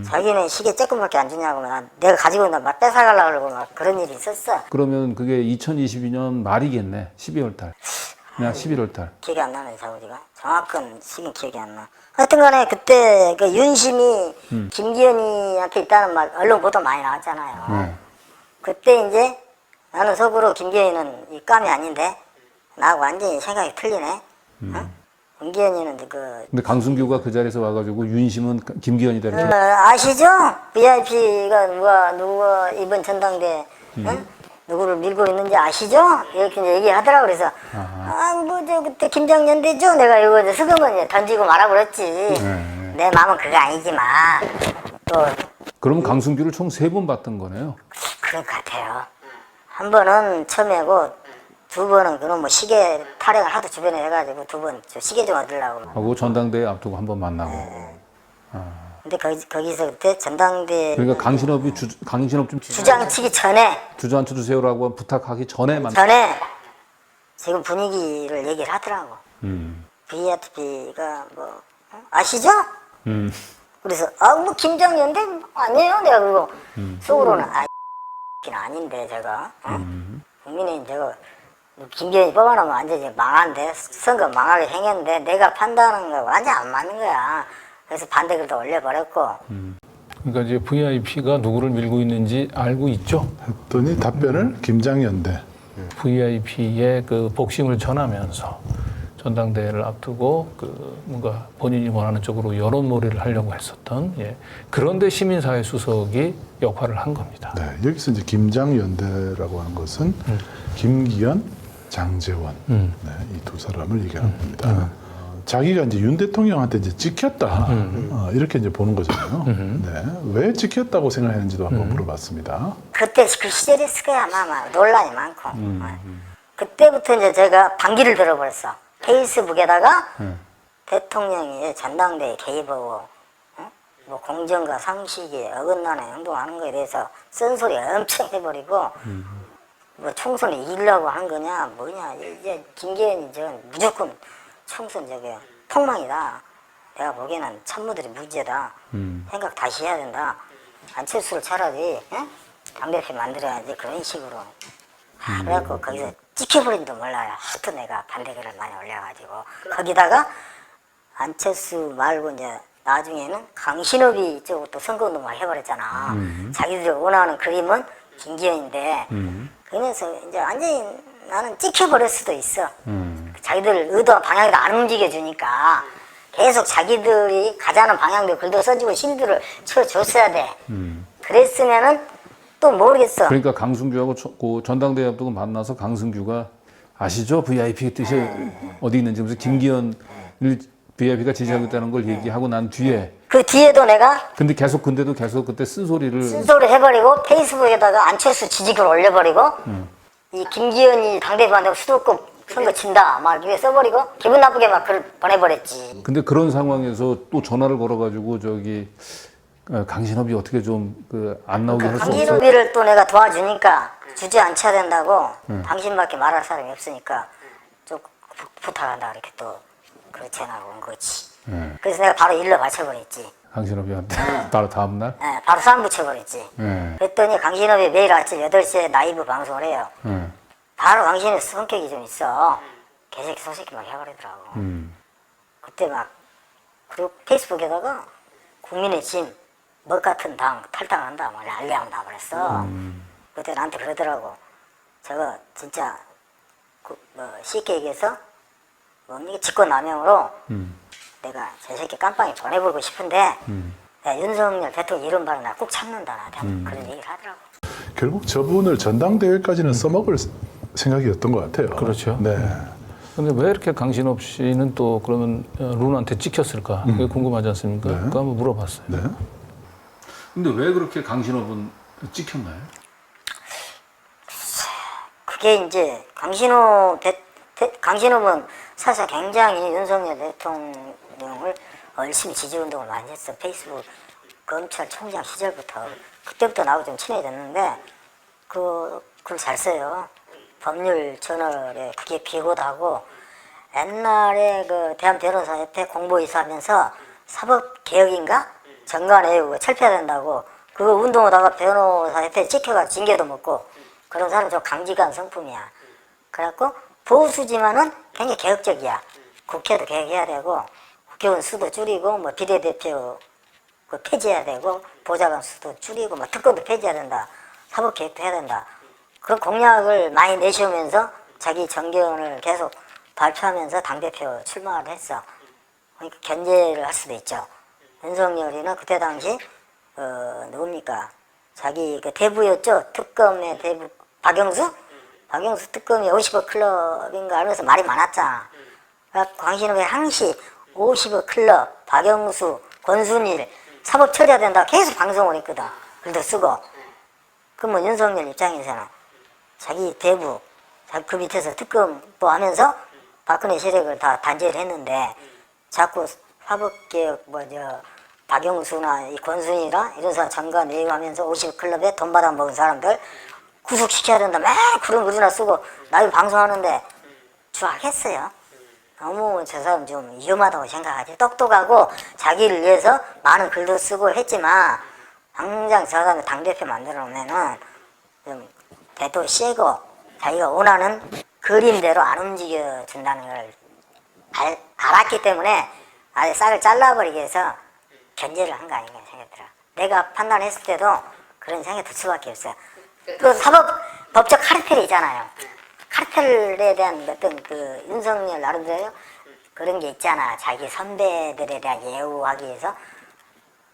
Speaker 4: 자기는 시계 조금밖에 안 주냐고 내가 가지고 있는 막 뺏어가려고 그러고 막 그런 일이 있었어.
Speaker 2: 그러면 그게 2022년 말이겠네. 12월 달. 그냥 11월 달.
Speaker 4: 기억이 안 나네, 자우지가. 정확한 시기는 기억이 안 나. 하여튼 간에 그때 그 윤심이 김기현이한테 있다는 말 언론 보도 많이 나왔잖아요. 그때 이제 나는 속으로 김기현이는 이 깜이 아닌데 나하고 완전히 생각이 틀리네. 김기현이는
Speaker 2: 근데 강승규가 그 자리에서 와가지고 윤심은 김기현이다 이렇게.
Speaker 4: 아시죠? VIP가 누가 이번 전당대 누구를 밀고 있는지 아시죠? 이렇게 이제 얘기하더라고. 그래서 저 그때 김장년대죠. 내가 이거 수금은 던지고 말아버렸지. 내 마음은 그거 아니지만 또
Speaker 2: 그럼 강승규를 총 3번 봤던 거네요.
Speaker 4: 그럴 것 같아요. 한 번은 처음이고 두 번은 그놈 뭐 시계 타령을 하도 주변에 해가지고 두 번 시계 좀 얻으려고.
Speaker 2: 하고 전당대회 앞두고 한 번 만나고.
Speaker 4: 근데 거기서 그때 전당대
Speaker 2: 그러니까 강신업 좀
Speaker 4: 주장치기 전에
Speaker 2: 주저앉혀 주세요라고 부탁하기 전에
Speaker 4: 지금 분위기를 얘기를 하더라고. VIP가 뭐 아시죠? 그래서 뭐 김장년대 아니에요. 내가 그거 속으로는 아닌데 제가 국민의힘 제가 김기현이 뽑아놓으면 완전히 망한데 선거 망하게 생겼는데 내가 판단하는 거 완전 안 맞는 거야. 그래서 반대글도 올려버렸고.
Speaker 2: 그러니까 이제 VIP가 누구를 밀고 있는지 알고 있죠.
Speaker 1: 했더니 답변을 김장연대.
Speaker 2: VIP의 그 복심을 전하면서 전당대회를 앞두고 뭔가 본인이 원하는 쪽으로 여론몰이를 하려고 했었던 그런데 시민사회 수석이 역할을 한 겁니다.
Speaker 1: 네, 여기서 이제 김장연대라고 하는 것은 김기현, 장제원 이 두 사람을 얘기하는 겁니다. 자기가 이제 윤 대통령한테 이제 찍혔다 이렇게 이제 보는 거잖아요. 네, 왜 찍혔다고 생각했는지도 한번 물어봤습니다.
Speaker 4: 그때 그 시절이었을 거야 아마 논란이 많고. 그때부터 이제 제가 반기를 들어버렸어. 페이스북에다가 대통령이 전당대회 개입하고 뭐 공정과 상식에 어긋나는 행동하는 거에 대해서 쓴소리 엄청 해버리고 뭐 총선에 이기려고 한 거냐 뭐냐 이제 김기현이 무조건 총선 폭망이다. 내가 보기에는 참모들이 무죄다. 생각 다시 해야 된다. 안철수를 차라리 당대표 만들어야지 그런 식으로. 그래갖고 거기서 찍혀버린지도 몰라요. 하도 내가 반대글을 많이 올려가지고 거기다가 안철수 말고 이제 나중에는 강신업이 이쪽으로 또 선거운동 막 해버렸잖아. 자기들이 원하는 그림은 김기현인데 그래서 이제 완전히 나는 찍혀버릴 수도 있어. 자기들 의도한 방향이 안 움직여주니까 계속 자기들이 가자는 방향대로 글도 써주고 실드를 쳐줬어야 돼. 그랬으면은 또 모르겠어.
Speaker 2: 그러니까 강승규하고 그 전당대회 앞두고 만나서 강승규가 아시죠? VIP 뜻이 어디 있는지 그래서 김기현을 VIP가 지지하고 있다는 걸 얘기하고 난 뒤에
Speaker 4: 그 뒤에도 내가
Speaker 2: 근데도 계속 그때 쓴소리
Speaker 4: 해버리고 페이스북에다가 안철수 지지글 올려버리고 이 김기현이 당대표한테 수도권 선거 친다 막 이렇게 써버리고 기분 나쁘게 막 글 보내버렸지.
Speaker 2: 근데 그런 상황에서 또 전화를 걸어가지고 강신업이 어떻게 좀 안 나오게 할 수 없어요?
Speaker 4: 강신업이를 또 내가 도와주니까 주저앉혀야 된다고 당신밖에 말할 사람이 없으니까 좀 부탁한다 이렇게 또 그렇게 전화가 온 거지. 그래서 내가 바로 일러 바쳐버렸지.
Speaker 2: 강신업이한테 바로 다음 날?
Speaker 4: 네, 바로 쌈 붙여버렸지. 그랬더니 강신업이 매일 아침 8시에 라이브 방송을 해요. 바로 강신업 성격이 좀 있어. 개새끼 소새끼 막 해버리더라고. 그때 막 그리고 페이스북에다가 국민의 짐 먹 같은 당 탈당한다 막 난리하고 나버렸어. 그때 나한테 그러더라고. 저거 진짜 쉽게 얘기해서 이게 직권남용으로 내가 저 새끼 깜빵에 보내버리고 싶은데 야, 윤석열 대통령 이런 말은 나 꼭 참는다 나한테 그런 얘기를 하더라고.
Speaker 1: 결국 저분을 전당대회까지는 써먹을 생각이었던 것 같아요.
Speaker 2: 그렇죠.
Speaker 1: 네.
Speaker 2: 근데 왜 이렇게 강신업 씨는 또 그러면 룬한테 찍혔을까? 그게 궁금하지 않습니까?
Speaker 1: 네.
Speaker 2: 그거 한번 물어봤어요.
Speaker 1: 네.
Speaker 2: 근데 왜 그렇게 강신업은 찍혔나요?
Speaker 4: 그게 이제 강신업은 사실 굉장히 윤석열 대통령을 열심히 지지운동을 많이 했어. 페이스북 검찰총장 시절부터 그때부터 나하고 좀 친해졌는데 그걸 잘 써요. 법률 저널에 그게 비고다고 옛날에 그 대한변호사협회 공보이사하면서 사법개혁인가? 정관외우고 철폐해야 된다고 그거 운동하다가 변호사협회 찍혀가 징계도 먹고 그런 사람 좀 강직한 성품이야. 그래갖고 보수지만은 굉장히 개혁적이야. 국회도 개혁해야 되고 국회의원 수도 줄이고 뭐 비례대표 그 폐지해야 되고 보좌관 수도 줄이고 뭐 특검도 폐지해야 된다. 사법개혁도 해야 된다. 그런 공약을 많이 내세우면서 자기 정견을 계속 발표하면서 당대표 출마를 했어. 그러니까 견제를 할 수도 있죠. 윤석열이는 그때 당시 누굽니까? 자기 그 대부였죠. 특검의 대부 박영수 특검이 50억 클럽인가 하면서 말이 많았잖아. 광신업의 항시 50억 클럽, 박영수, 권순일 사법 처리해야 된다 계속 방송을 했거든. 글도 쓰고. 그러면 윤석열 입장에서는 자기 대부, 그 밑에서 특검도 하면서 박근혜 세력을 다 단죄를 했는데 자꾸 사법개혁 박영수나 이 권순이나 이런 사람 장관 외유하면서 50억 클럽에 돈 받아 먹은 사람들 구속시켜야 된다. 맨 그런 글이나 쓰고 나이 방송하는데 좋아하겠어요. 너무 저 사람 좀 위험하다고 생각하지. 똑똑하고 자기를 위해서 많은 글도 쓰고 했지만 당장 저 사람이 당대표 만들어 놓으면은 좀 대도 세고 자기가 원하는 그림대로 안 움직여 준다는 걸 알았기 때문에 아예 싹을 잘라버리기 위해서 견제를 한 거 아닌가 생각이 들어. 내가 판단했을 때도 그런 생각이 들 수밖에 없어요. 그 법적 카르텔이 있잖아요. 카르텔에 대한 어떤 그 윤석열 나름대로 그런 게 있잖아. 자기 선배들에 대한 예우하기 위해서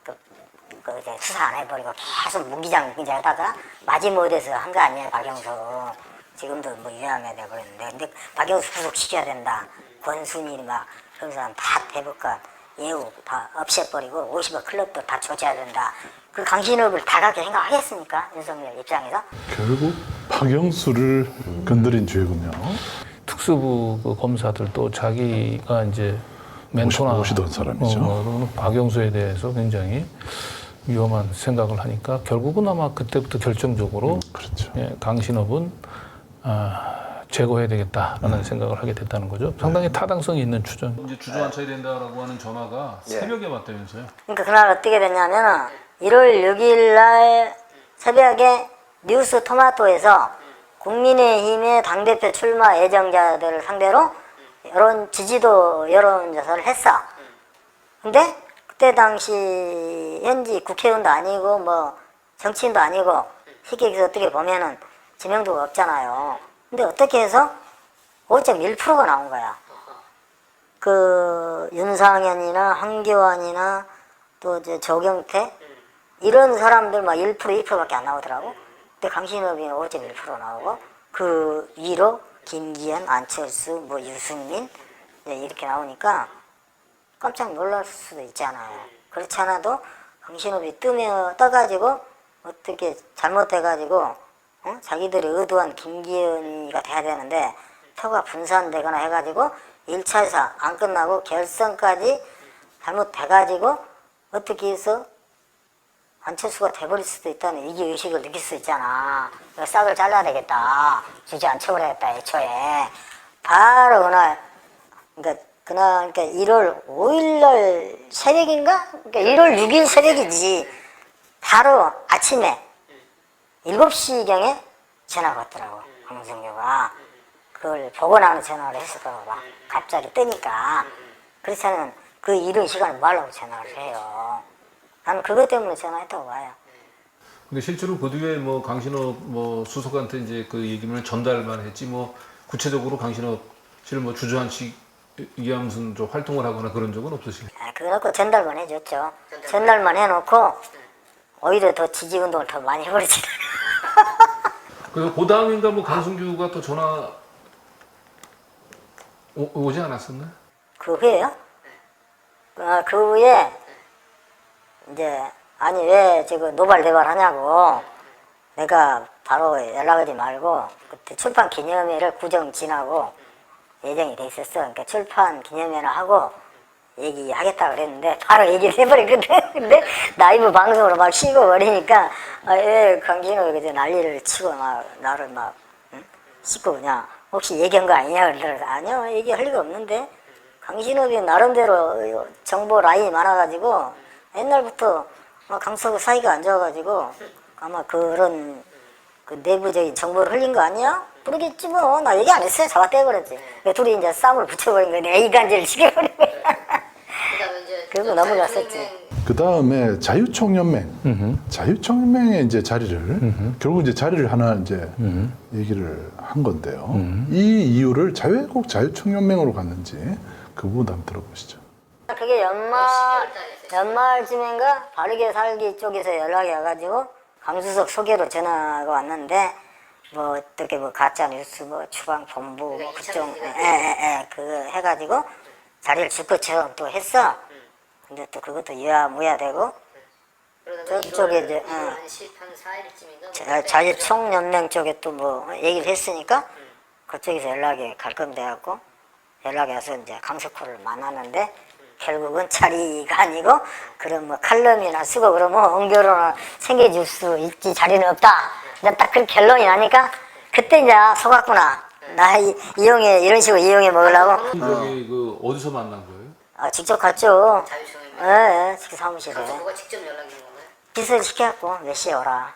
Speaker 4: 그 이제 수사 안 해버리고 계속 무기장 하다가 마지못해서 한 거 아니야. 박영수 지금도 뭐 유야하게 돼버렸는데 근데 박영수 구속시켜야 된다. 권순일 막 그런 사람 다 대법관 예우 다 없애버리고 50억 클럽도 다 조져야 된다. 그 강신업을 다 그렇게 생각하겠습니까? 윤석열 입장에서?
Speaker 1: 결국 박영수를 건드린 죄군요.
Speaker 2: 특수부 그 검사들도 자기가 이제 멘토나
Speaker 1: 모시던 사람이죠.
Speaker 2: 박영수에 대해서 굉장히 위험한 생각을 하니까 결국은 아마 그때부터 결정적으로
Speaker 1: 그렇죠.
Speaker 2: 예, 강신업은 제거해야 되겠다라는 생각을 하게 됐다는 거죠. 상당히 타당성이 있는 추정. 이제 주저앉혀야 된다라고 하는 전화가 새벽에 왔다면서요?
Speaker 4: 그러니까 그날 어떻게 됐냐면 1월 6일 날 새벽에 뉴스 토마토에서 국민의힘의 당대표 출마 예정자들을 상대로 지지도 여론조사를 했어. 근데 그때 당시 현지 국회의원도 아니고 뭐 정치인도 아니고 쉽게 얘기해서 어떻게 보면은 지명도가 없잖아요. 근데 어떻게 해서 5.1%가 나온 거야. 그 윤상현이나 황교안이나 또 이제 조경태 이런 사람들 막 1%, 2%밖에 안 나오더라고. 근데 강신업이 5.1% 나오고 그 위로 김기현, 안철수, 뭐 유승민 이렇게 나오니까 깜짝 놀랄 수도 있잖아요. 그렇지 않아도 강신업이 떠가지고 어떻게 잘못돼가지고 자기들이 의도한 김기현이가 돼야 되는데 표가 분산되거나 해가지고 1차에서 안 끝나고 결선까지 잘못돼가지고 어떻게 해서 안철수가 돼버릴 수도 있다는 위기의식을 느낄 수 있잖아. 싹을 잘라야 되겠다. 주저 안 쳐버려야겠다, 애초에. 바로 그날, 그러니까 1월 5일날 새벽인가? 그러니까 1월 6일 새벽이지. 바로 아침에 7시경에 전화가 왔더라고, 강승규가. 그걸 보고 나는 전화를 했을까 봐. 갑자기 뜨니까. 그렇다면 그 이른 시간에 뭐 하려고 전화를 해요. 나는 그것 때문에 전화했다고 봐요.
Speaker 2: 근데 실제로 그 뒤에 뭐 강신업 뭐 수석한테 이제 그 얘기를 전달만 했지 뭐 구체적으로 강신업 씨를 뭐 주저앉히기 위한 무슨 좀 활동을 하거나 그런 적은 없으시죠?
Speaker 4: 그래놓고 전달만 해줬죠. 전달만 해놓고 오히려 더 지지 운동을 더 많이 해버리지.
Speaker 2: 그래서 그 다음인가 뭐 강승규가 또 전화 오지 않았었나?
Speaker 4: 그 후에요? 그 후에 이제 아니 왜 지금 노발대발 하냐고 내가 바로 연락하지 말고 그때 출판 기념회를 구정 지나고 예정이 돼 있었어. 그러니까 출판 기념회를 하고 얘기하겠다 그랬는데 바로 얘기를 해버리거든. 근데 라이브 방송으로 막 쉬고 버리니까 왜 강진호가 그저 난리를 치고 막 나를 막 씻고 그냥 혹시 얘기한 거 아니냐 그러더라고요. 아니요, 얘기할 리가 없는데 강신업이 나름대로 정보 라인이 많아가지고 옛날부터 강서구 사이가 안 좋아가지고 아마 그런 그 내부적인 정보를 흘린 거 아니야? 모르겠지 뭐. 나 얘기 안 했어요. 잡아 떼버렸지. 둘이 이제 싸움을 붙여버린 거야. 내가 이간질을 시켜버린 거야. 그리고 넘어갔었지.
Speaker 1: 그 다음에 자유총연맹의 이제 자리를 결국 이제 자리를 하나 이제 얘기를 한 건데요. 이 이유를 꼭 자유총연맹으로 갔는지 그 부분 한번 들어보시죠.
Speaker 4: 그게 연말쯤인가 바르게 살기 쪽에서 연락이 와가지고 강수석 소개로 전화가 왔는데 뭐 어떻게 뭐 가짜 뉴스 뭐 추방 본부 뭐 그쪽 그거 해가지고 자리를 줄 것처럼 또 했어. 근데 또 그것도 유야무야 되고 저쪽에 이제 자유총연맹 쪽에 또 뭐 얘기를 했으니까 그쪽에서 연락이 갈 건데 갖고 연락이 와서 이제 강석호를 만났는데 결국은 자리가 아니고 그런 뭐 칼럼이나 쓰고 그러면 엉겨로나 챙겨줄 수 있지 자리는 없다. 근데 딱 그 결론이 나니까 그때 이제 속았구나. 나 이용해 이런 식으로 이용해 먹으려고.
Speaker 2: 저기 그 어디서 만난 거예요?
Speaker 4: 직접 갔죠. 네, 사무실에.
Speaker 9: 누가 직접 연락이 온 거예요?
Speaker 4: 기술 시켜갖고 몇 시에 오라.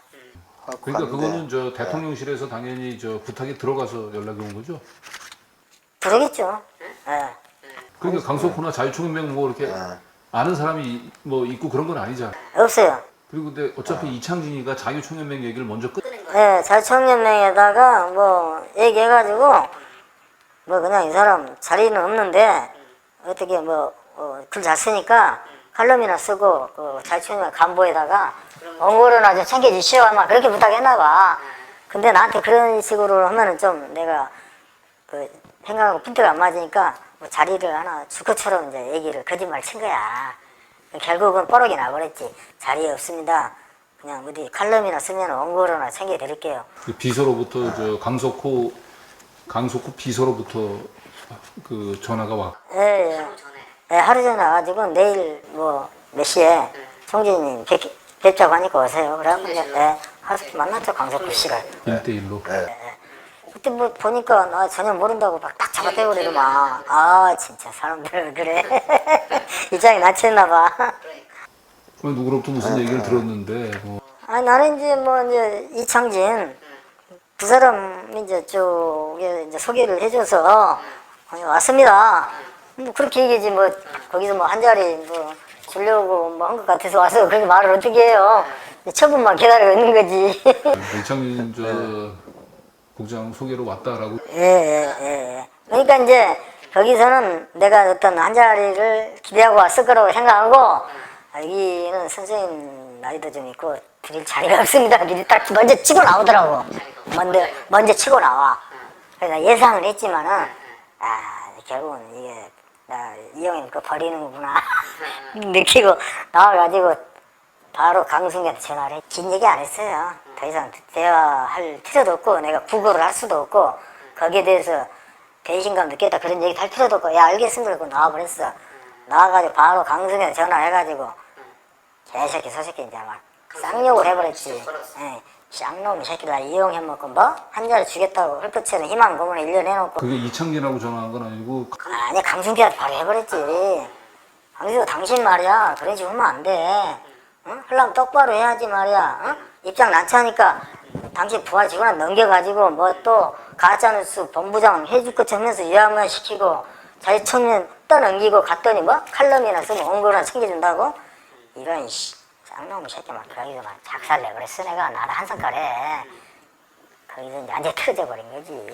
Speaker 2: 그러니까 그거는 저 대통령실에서 당연히 저 부탁이 들어가서 연락이 온 거죠?
Speaker 4: 그러겠죠. 네.
Speaker 2: 그러니까 강석호나 자유총연맹 뭐 이렇게 아는 사람이 뭐 있고 그런 건 아니잖아.
Speaker 4: 없어요.
Speaker 2: 그리고 근데 어차피 이창진이가 자유총연맹 얘기를 먼저
Speaker 4: 네, 자유총연맹에다가 뭐 얘기해가지고 뭐 그냥 이 사람 자리는 없는데 어떻게 뭐 글 잘 쓰니까 칼럼이나 쓰고 그 자유총연맹 간부에다가 원고료나 좀 챙겨주시오 아마 그렇게 부탁했나 봐. 근데 나한테 그런 식으로 하면은 좀 내가 그 생각하고 핀트가 안 맞으니까 뭐 자리를 하나 줄 것처럼 이제 얘기를 거짓말 친 거야. 결국은 뽀록이 나버렸지. 자리에 없습니다. 그냥 어디 칼럼이나 쓰면 원고료나 챙겨드릴게요.
Speaker 2: 비서로부터 저 강석호 비서로부터 그 전화가 와.
Speaker 4: 예. 하루 전에 와가지고 내일 뭐 몇 시에 총재님 뵙자고 하니까 오세요. 그래갖고 하루 만났죠 강석호 씨를.
Speaker 2: 1대1로.
Speaker 4: 그때 뭐 보니까 나 전혀 모른다고 막 딱 잡아떼버리더만. 진짜 사람들 그래. 입장이 낮췄나 봐.
Speaker 2: 누구로부터 무슨 얘기를 들었는데 뭐.
Speaker 4: 나는 이제 이창진 그 사람 이제 쪽에 이제 소개를 해줘서 왔습니다. 뭐 그렇게 얘기지 뭐 거기서 뭐 한 자리 뭐 주려고 뭐 한 것 같아서 와서 그렇게 말을 어떻게 해요? 처분만 기다리고 있는 거지.
Speaker 2: 이창진 저 국장 소개로 왔다라고.
Speaker 4: 예. 그러니까 이제 거기서는 내가 어떤 한 자리를 기대하고 왔을 거라고 생각하고 여기는 선생님 나이도 좀 있고 드릴 자리가 없습니다. 미리 딱 먼저 치고 나오더라고. 먼저 치고 나와. 그래서 예상을 했지만은 결국은 이게 이용이 그 버리는 거구나 느끼고 나와가지고 바로 강승규한테 전화를 해. 긴 얘기 안 했어요. 더 이상 대화할 필요도 없고 내가 구걸을 할 수도 없고 거기에 대해서 배신감 느꼈다 그런 얘기 할 필요도 없고 알겠습니다 그러고 나와버렸어. 나와가지고 바로 강승규한테 전화해가지고 개새끼 소새끼 이제 막 쌍욕을 해버렸지. 예. 쌍놈 새끼들 이용해먹고 뭐? 한 자리 주겠다고 헐떡처럼 희망 고문에 1년 해놓고.
Speaker 2: 그게 이창진하고 전화한 건 아니고
Speaker 4: 아니 강순기한테 바로 해버렸지. 강순기 당신 말이야 그런 식으로 하면 안 돼. 응? 하려면 똑바로 해야지 말이야. 응? 입장 난처하니까 당신 부하 직원한테 넘겨가지고 뭐 또 가짜뉴스 본부장 해줄 것처럼 하면서 유학만 시키고 자기 청년 떠넘기고 갔더니 뭐 칼럼이나 쓰면 원고나 챙겨준다고? 이런 쌍놈 새끼 막 거기서 막 작살내버렸어. 내가 나를 한성깔해. 거기서 이제 완전히 틀어져 버린 거지.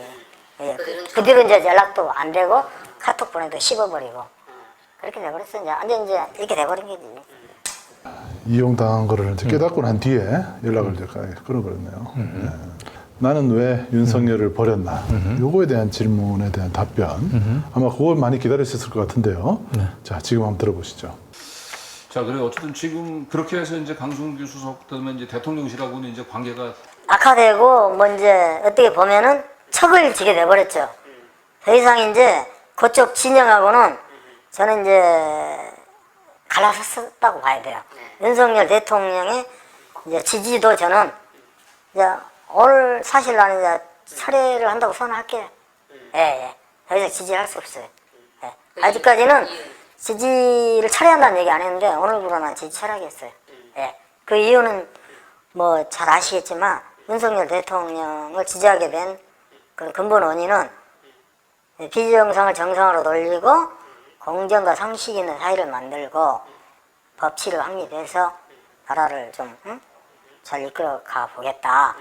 Speaker 4: 예. 그 뒤로 이제 연락도 안 되고 카톡 보내도 씹어버리고 그렇게 돼버렸어. 이제 완전 이제 이렇게 돼버린 거지.
Speaker 1: 이용당한 거를 이제 깨닫고 난 뒤에 연락을 이제 끊어버렸네요. 네. 나는 왜 윤석열을 버렸나? 요거에 대한 질문에 대한 답변. 아마 그걸 많이 기다리셨을 것 같은데요. 자, 지금 한번 들어보시죠.
Speaker 2: 자, 그래 어쨌든 지금 그렇게 해서 이제 강승규 수석 때문에 이제 대통령실하고는 이제 관계가
Speaker 4: 악화되고 뭐 이제 어떻게 보면은 척을 지게 돼버렸죠. 더 이상 이제 그쪽 진영하고는 저는 이제 갈라섰다고 봐야 돼요. 윤석열 대통령의 이제 지지도 저는 이제 오늘 사실 나는 이제 철회를 한다고 선언할게요. 예. 더 이상 지지할 수 없어요. 예. 아직까지는 지지를 철회한다는 얘기 안 했는데 오늘부로는 지지 철회하겠어요. 예. 그 이유는 뭐 잘 아시겠지만 윤석열 대통령을 지지하게 된 그 근본 원인은 비정상을 정상으로 돌리고 공정과 상식 있는 사회를 만들고 법치를 확립해서 나라를 좀 잘 이끌어가 보겠다.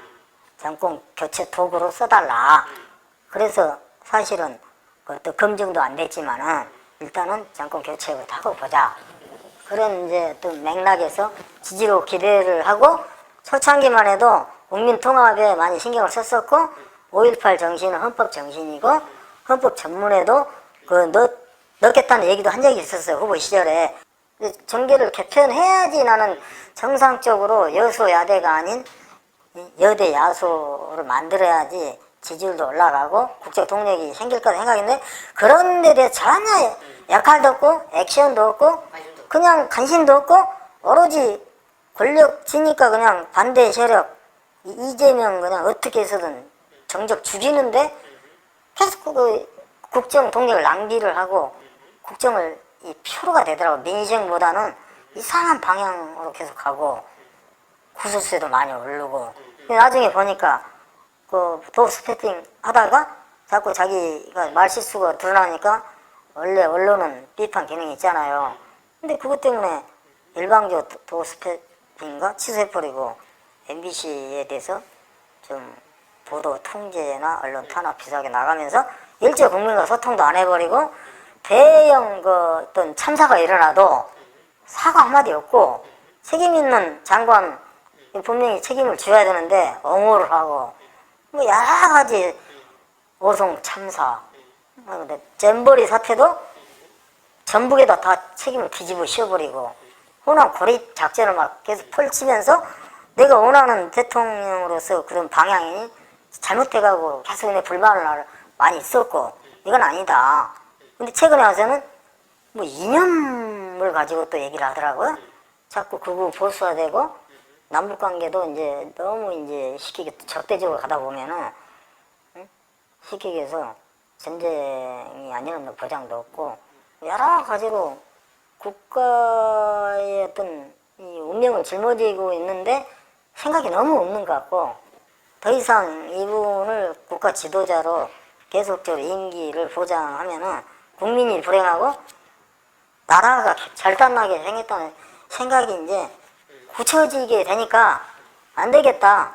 Speaker 4: 정권 교체 도구로 써달라. 그래서 사실은 그것도 검증도 안 됐지만은 일단은 정권 교체부터 하고 보자. 그런 이제 또 맥락에서 지지로 기대를 하고 초창기만 해도 국민 통합에 많이 신경을 썼었고 5.18 정신은 헌법 정신이고 헌법 전문에도 그 넣겠다는 얘기도 한 적이 있었어요. 후보 시절에. 정계를 개편해야지 나는 정상적으로 여소야대가 아닌 여대 야소를 만들어야지 지지율도 올라가고 국적 동력이 생길 거라 생각했는데 그런 데 대해 전혀 역할도 없고 액션도 없고 그냥 관심도 없고 오로지 권력 지니까 그냥 반대 세력 이재명 그냥 어떻게 해서든 정적 죽이는데 계속 그 국정 동력을 낭비를 하고 국정을 이 표로가 되더라고. 민생보다는 이상한 방향으로 계속 가고 구설수도 많이 오르고 나중에 보니까 그 도스패팅 하다가 자꾸 자기가 말실수가 드러나니까 원래 언론은 비판 기능이 있잖아요. 근데 그것 때문에 일방적으로 도스패팅인가 취소해버리고 MBC에 대해서 좀 보도 통제나 언론 탄압 비슷하게 나가면서 일제 국민과 소통도 안 해버리고 대형 그 어떤 참사가 일어나도 사과 한마디 없고 책임 있는 장관 분명히 책임을 져야 되는데 옹호를 하고 뭐 여러 가지 오송 참사 잼버리 사태도 전북에다 다 책임을 뒤집어 씌워버리고 호남 고립 작전을 막 계속 펼치면서 내가 원하는 대통령으로서 그런 방향이 잘못돼가고 계속 내 불만을 많이 있었고 이건 아니다. 근데 최근에 와서는 뭐 이념을 가지고 또 얘기를 하더라고요. 자꾸 극우 보수화되고 남북관계도 이제 너무 이제 시키게 적대적으로 가다 보면은 시키게해서 전쟁이 안 일어나는 보장도 없고 여러 가지로 국가의 어떤 이 운명을 짊어지고 있는데 생각이 너무 없는 것 같고 더 이상 이분을 국가 지도자로 계속적으로 임기를 보장하면은 국민이 불행하고 나라가 절단나게 생겼다는 생각이 이제 굳혀지게 되니까 안 되겠다.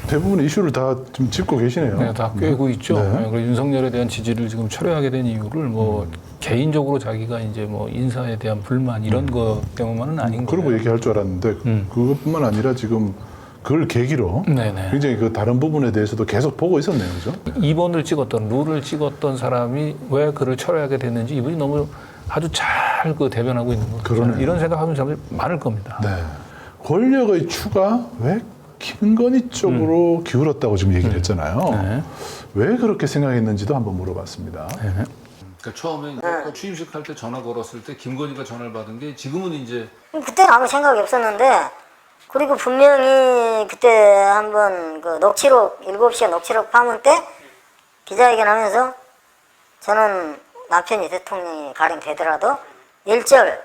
Speaker 1: 대부분 이슈를 다 좀 짚고 계시네요.
Speaker 2: 네, 다 꿰고 있죠.
Speaker 1: 네.
Speaker 2: 네, 그리고 윤석열에 대한 지지를 지금 철회하게 된 이유를 뭐 개인적으로 자기가 이제 뭐 인사에 대한 불만 이런 거 때문만은 아닌 거예요.
Speaker 1: 그러고 얘기할 줄 알았는데 그것뿐만 아니라 지금 그걸 계기로
Speaker 2: 네네.
Speaker 1: 굉장히 그 다른 부분에 대해서도 계속 보고 있었네요, 그죠?
Speaker 2: 2번을 찍었던 룰을 찍었던 사람이 왜 그를 철회하게 됐는지 이분이 너무 아주 잘 그 대변하고 있는 거죠.
Speaker 1: 그러네요.
Speaker 2: 이런 생각하는 사람들이 많을 겁니다.
Speaker 1: 네. 권력의 추가 왜 김건희 쪽으로 기울었다고 지금 얘기를 했잖아요.
Speaker 2: 네.
Speaker 1: 왜 그렇게 생각했는지도 한번 물어봤습니다.
Speaker 2: 네. 그러니까 처음에 이제 취임식 할 때 전화 걸었을 때 김건희가 전화를 받은 게 지금은 이제
Speaker 4: 그때는 아무 생각이 없었는데 그리고 분명히 그때 한번 그 녹취록 7시간 녹취록 파문 때 기자회견 하면서 저는 남편이 대통령이 가령 되더라도 일절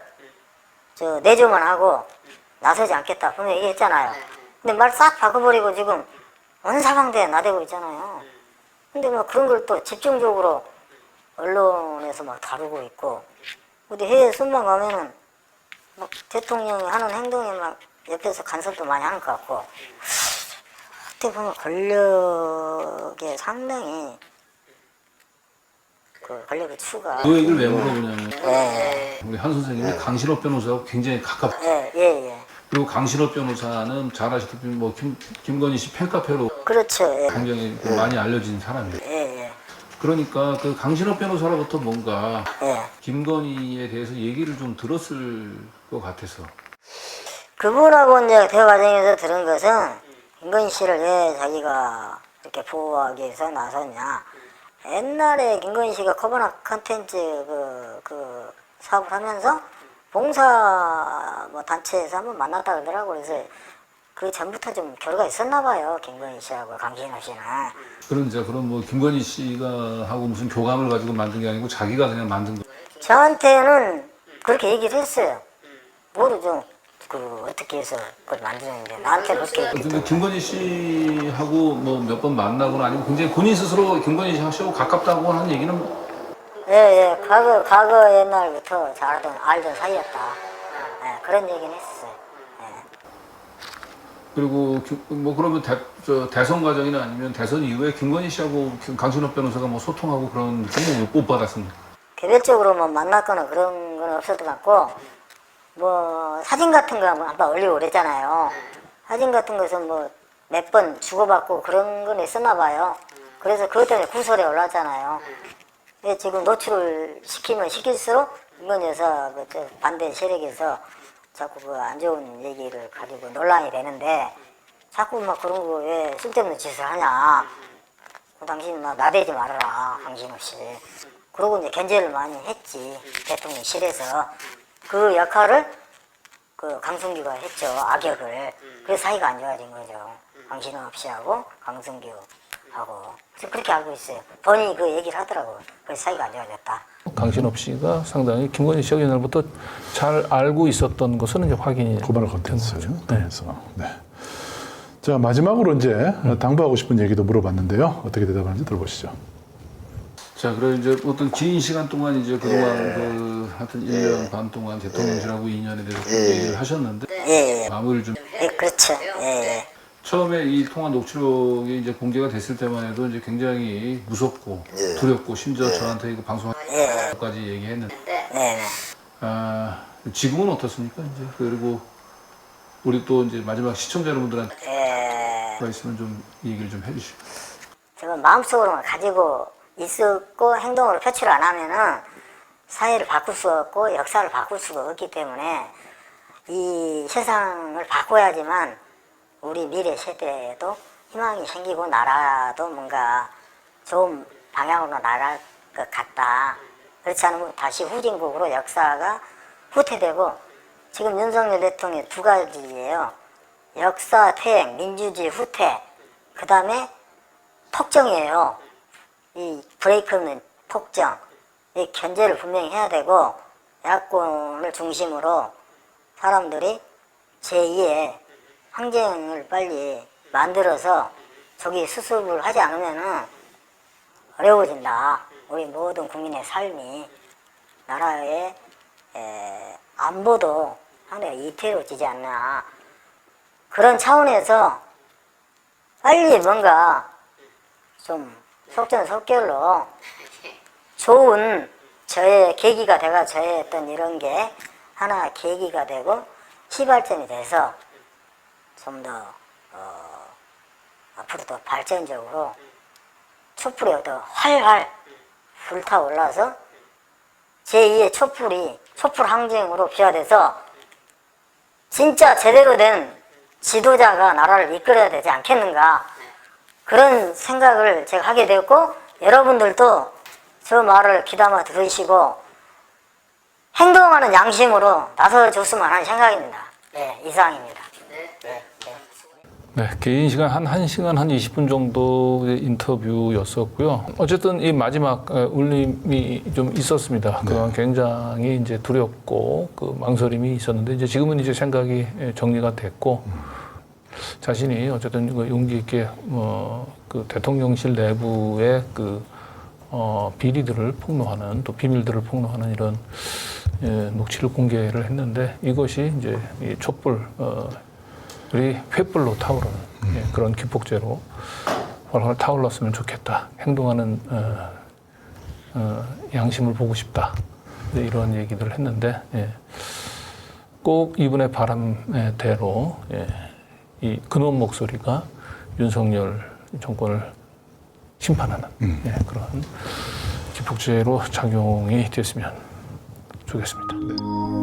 Speaker 4: 내조만 하고 나서지 않겠다 분명히 얘기했잖아요. 근데 말 싹 바꿔버리고 지금 온 사방대에 나대고 있잖아요. 근데 뭐 그런 걸 또 집중적으로 언론에서 막 다루고 있고, 어디 해외 순방 가면은 막 대통령이 하는 행동에 막 옆에서 간섭도 많이 하는 것 같고, 어떻게 보면 권력에 상당히 그 권력의 추가.
Speaker 2: 그 얘기를 왜 물어보냐면
Speaker 4: 예.
Speaker 2: 우리 한 선생님이 강신업 변호사하고 굉장히 가깝고
Speaker 4: 예.
Speaker 2: 그리고 강신업 변호사는 잘 아시다시피 뭐 김건희 씨 팬카페로
Speaker 4: 그렇죠. 예.
Speaker 2: 굉장히 많이 알려진 사람이에요.
Speaker 4: 예.
Speaker 2: 그러니까 그 강신업 변호사로부터 뭔가
Speaker 4: 예.
Speaker 2: 김건희에 대해서 얘기를 좀 들었을 것 같아서.
Speaker 4: 그분하고 이제 대화 과정에서 들은 것은 김건희 씨를 왜 자기가 이렇게 보호하기 위해서 나섰냐. 옛날에 김건희 씨가 코바나 컨텐츠 그 사업을 하면서 봉사 뭐 단체에서 한번 만났다 그러더라고. 그래서 그 전부터 좀 교류가 있었나 봐요. 김건희 씨하고 강신업 씨는.
Speaker 2: 그럼 뭐 김건희 씨가 하고 무슨 교감을 가지고 만든 게 아니고 자기가 그냥 만든 거.
Speaker 4: 저한테는 그렇게 얘기를 했어요. 모르죠. 어떻게 해서 그걸 만드는데 나한테 그렇게.
Speaker 2: 근데 김건희 씨하고 뭐 몇 번 만나거나 아니면 굉장히 본인 스스로 김건희 씨하고 가깝다고 하는 얘기는.
Speaker 4: 예. 과거 옛날부터 알던 사이였다. 예, 그런 얘기는 했었어요. 예.
Speaker 2: 그리고 뭐 그러면 대선 과정이나 아니면 대선 이후에 김건희 씨하고 강신업 변호사가 뭐 소통하고 그런 느낌은 못 받았습니다.
Speaker 4: 개별적으로 뭐 만났거나 그런 건 없었던 것 같고, 뭐 사진 같은 거 한번 올리고 그랬잖아요. 사진 같은 것은 뭐 몇 번 주고받고 그런 건 있었나 봐요. 그래서 그것 때문에 구설에 올랐잖아요. 지금 노출을 시키면 시킬수록 이건 여사 반대 세력에서 자꾸 그 안 좋은 얘기를 가지고 논란이 되는데, 자꾸 막 그런 거 왜 쓸데없는 짓을 하냐. 당신 막 나대지 말아라, 강신업 씨. 그러고 이제 견제를 많이 했지, 대통령실에서. 그 역할을 그 강승규가 했죠, 악역을. 그래서 사이가 안 좋아진 거죠. 강신업 씨하고 강승규하고. 그렇게 알고 있어요. 본인이 그 얘기를 하더라고요. 그래서 사이가 안 좋아졌다.
Speaker 2: 강신업 씨가 상당히 김건희 씨하고 옛날부터 잘 알고 있었던 것은 이제 확인이
Speaker 1: 고발을 컨텐츠를 통해서. 네. 자, 마지막으로 이제 당부하고 싶은 얘기도 물어봤는데요. 어떻게 대답하는지 들어보시죠.
Speaker 2: 자, 그럼 이제 어떤 긴 시간 동안 이제 그동안 하여튼 1년 반 동안 대통령실하고 인연에 대해서 얘기를 하셨는데 마무리를 좀.
Speaker 4: 그렇죠.
Speaker 2: 처음에 이 통화 녹취록이 이제 공개가 됐을 때만 해도 이제 굉장히 무섭고 두렵고 심지어 저한테 이거 방송까지 얘기했는데 지금은 어떻습니까? 이제 그리고 우리 또 이제 마지막 시청자 여러분들한테 있으면 좀 얘기를 좀 해주시고.
Speaker 4: 제가 마음속으로만 가지고 있었고 행동으로 표출 안 하면은 사회를 바꿀 수 없고 역사를 바꿀 수가 없기 때문에 이 세상을 바꿔야지만 우리 미래 세대에도 희망이 생기고 나라도 뭔가 좋은 방향으로 나갈 것 같다. 그렇지 않으면 다시 후진국으로 역사가 후퇴되고, 지금 윤석열 대통령의 두 가지예요. 역사 퇴행, 민주주의 후퇴, 그 다음에 폭정이에요. 이 브레이크 없는 폭정, 이 견제를 분명히 해야 되고, 야권을 중심으로 사람들이 제2의 항쟁을 빨리 만들어서 저기 수습을 하지 않으면은 어려워진다. 우리 모든 국민의 삶이, 나라의 안보도 상당히 위태로워지지 않나. 그런 차원에서 빨리 뭔가 좀 속전속결로 좋은 저의 계기가 돼가 저의 어떤 이런 게 하나 계기가 되고 시발점이 돼서 좀 더 앞으로 더 발전적으로 촛불이 더 활활 불타올라서 제2의 촛불 항쟁으로 비화돼서 진짜 제대로 된 지도자가 나라를 이끌어야 되지 않겠는가, 그런 생각을 제가 하게 되었고, 여러분들도 저 말을 귀담아 들으시고 행동하는 양심으로 나서줬으면 하는 생각입니다. 네, 이상입니다.
Speaker 2: 네, 개인 시간 한 1시간 한 20분 정도의 인터뷰였었고요. 어쨌든 이 마지막 울림이 좀 있었습니다. 그동안 굉장히 이제 두렵고 그 망설임이 있었는데 이제 지금은 이제 생각이 정리가 됐고 자신이 어쨌든 그 용기 있게 그 대통령실 내부의 그 비리들을 폭로하는 또 비밀들을 폭로하는 이런 녹취를 공개를 했는데 이것이 이제 이 촛불 우리 횃불로 타오르는 그런 기폭제로 활활 타올랐으면 좋겠다. 행동하는 양심을 보고 싶다. 이런 얘기들을 했는데 꼭 이분의 바람대로 이 근원 목소리가 윤석열 정권을 심판하는 그런 기폭제로 작용이 됐으면 좋겠습니다.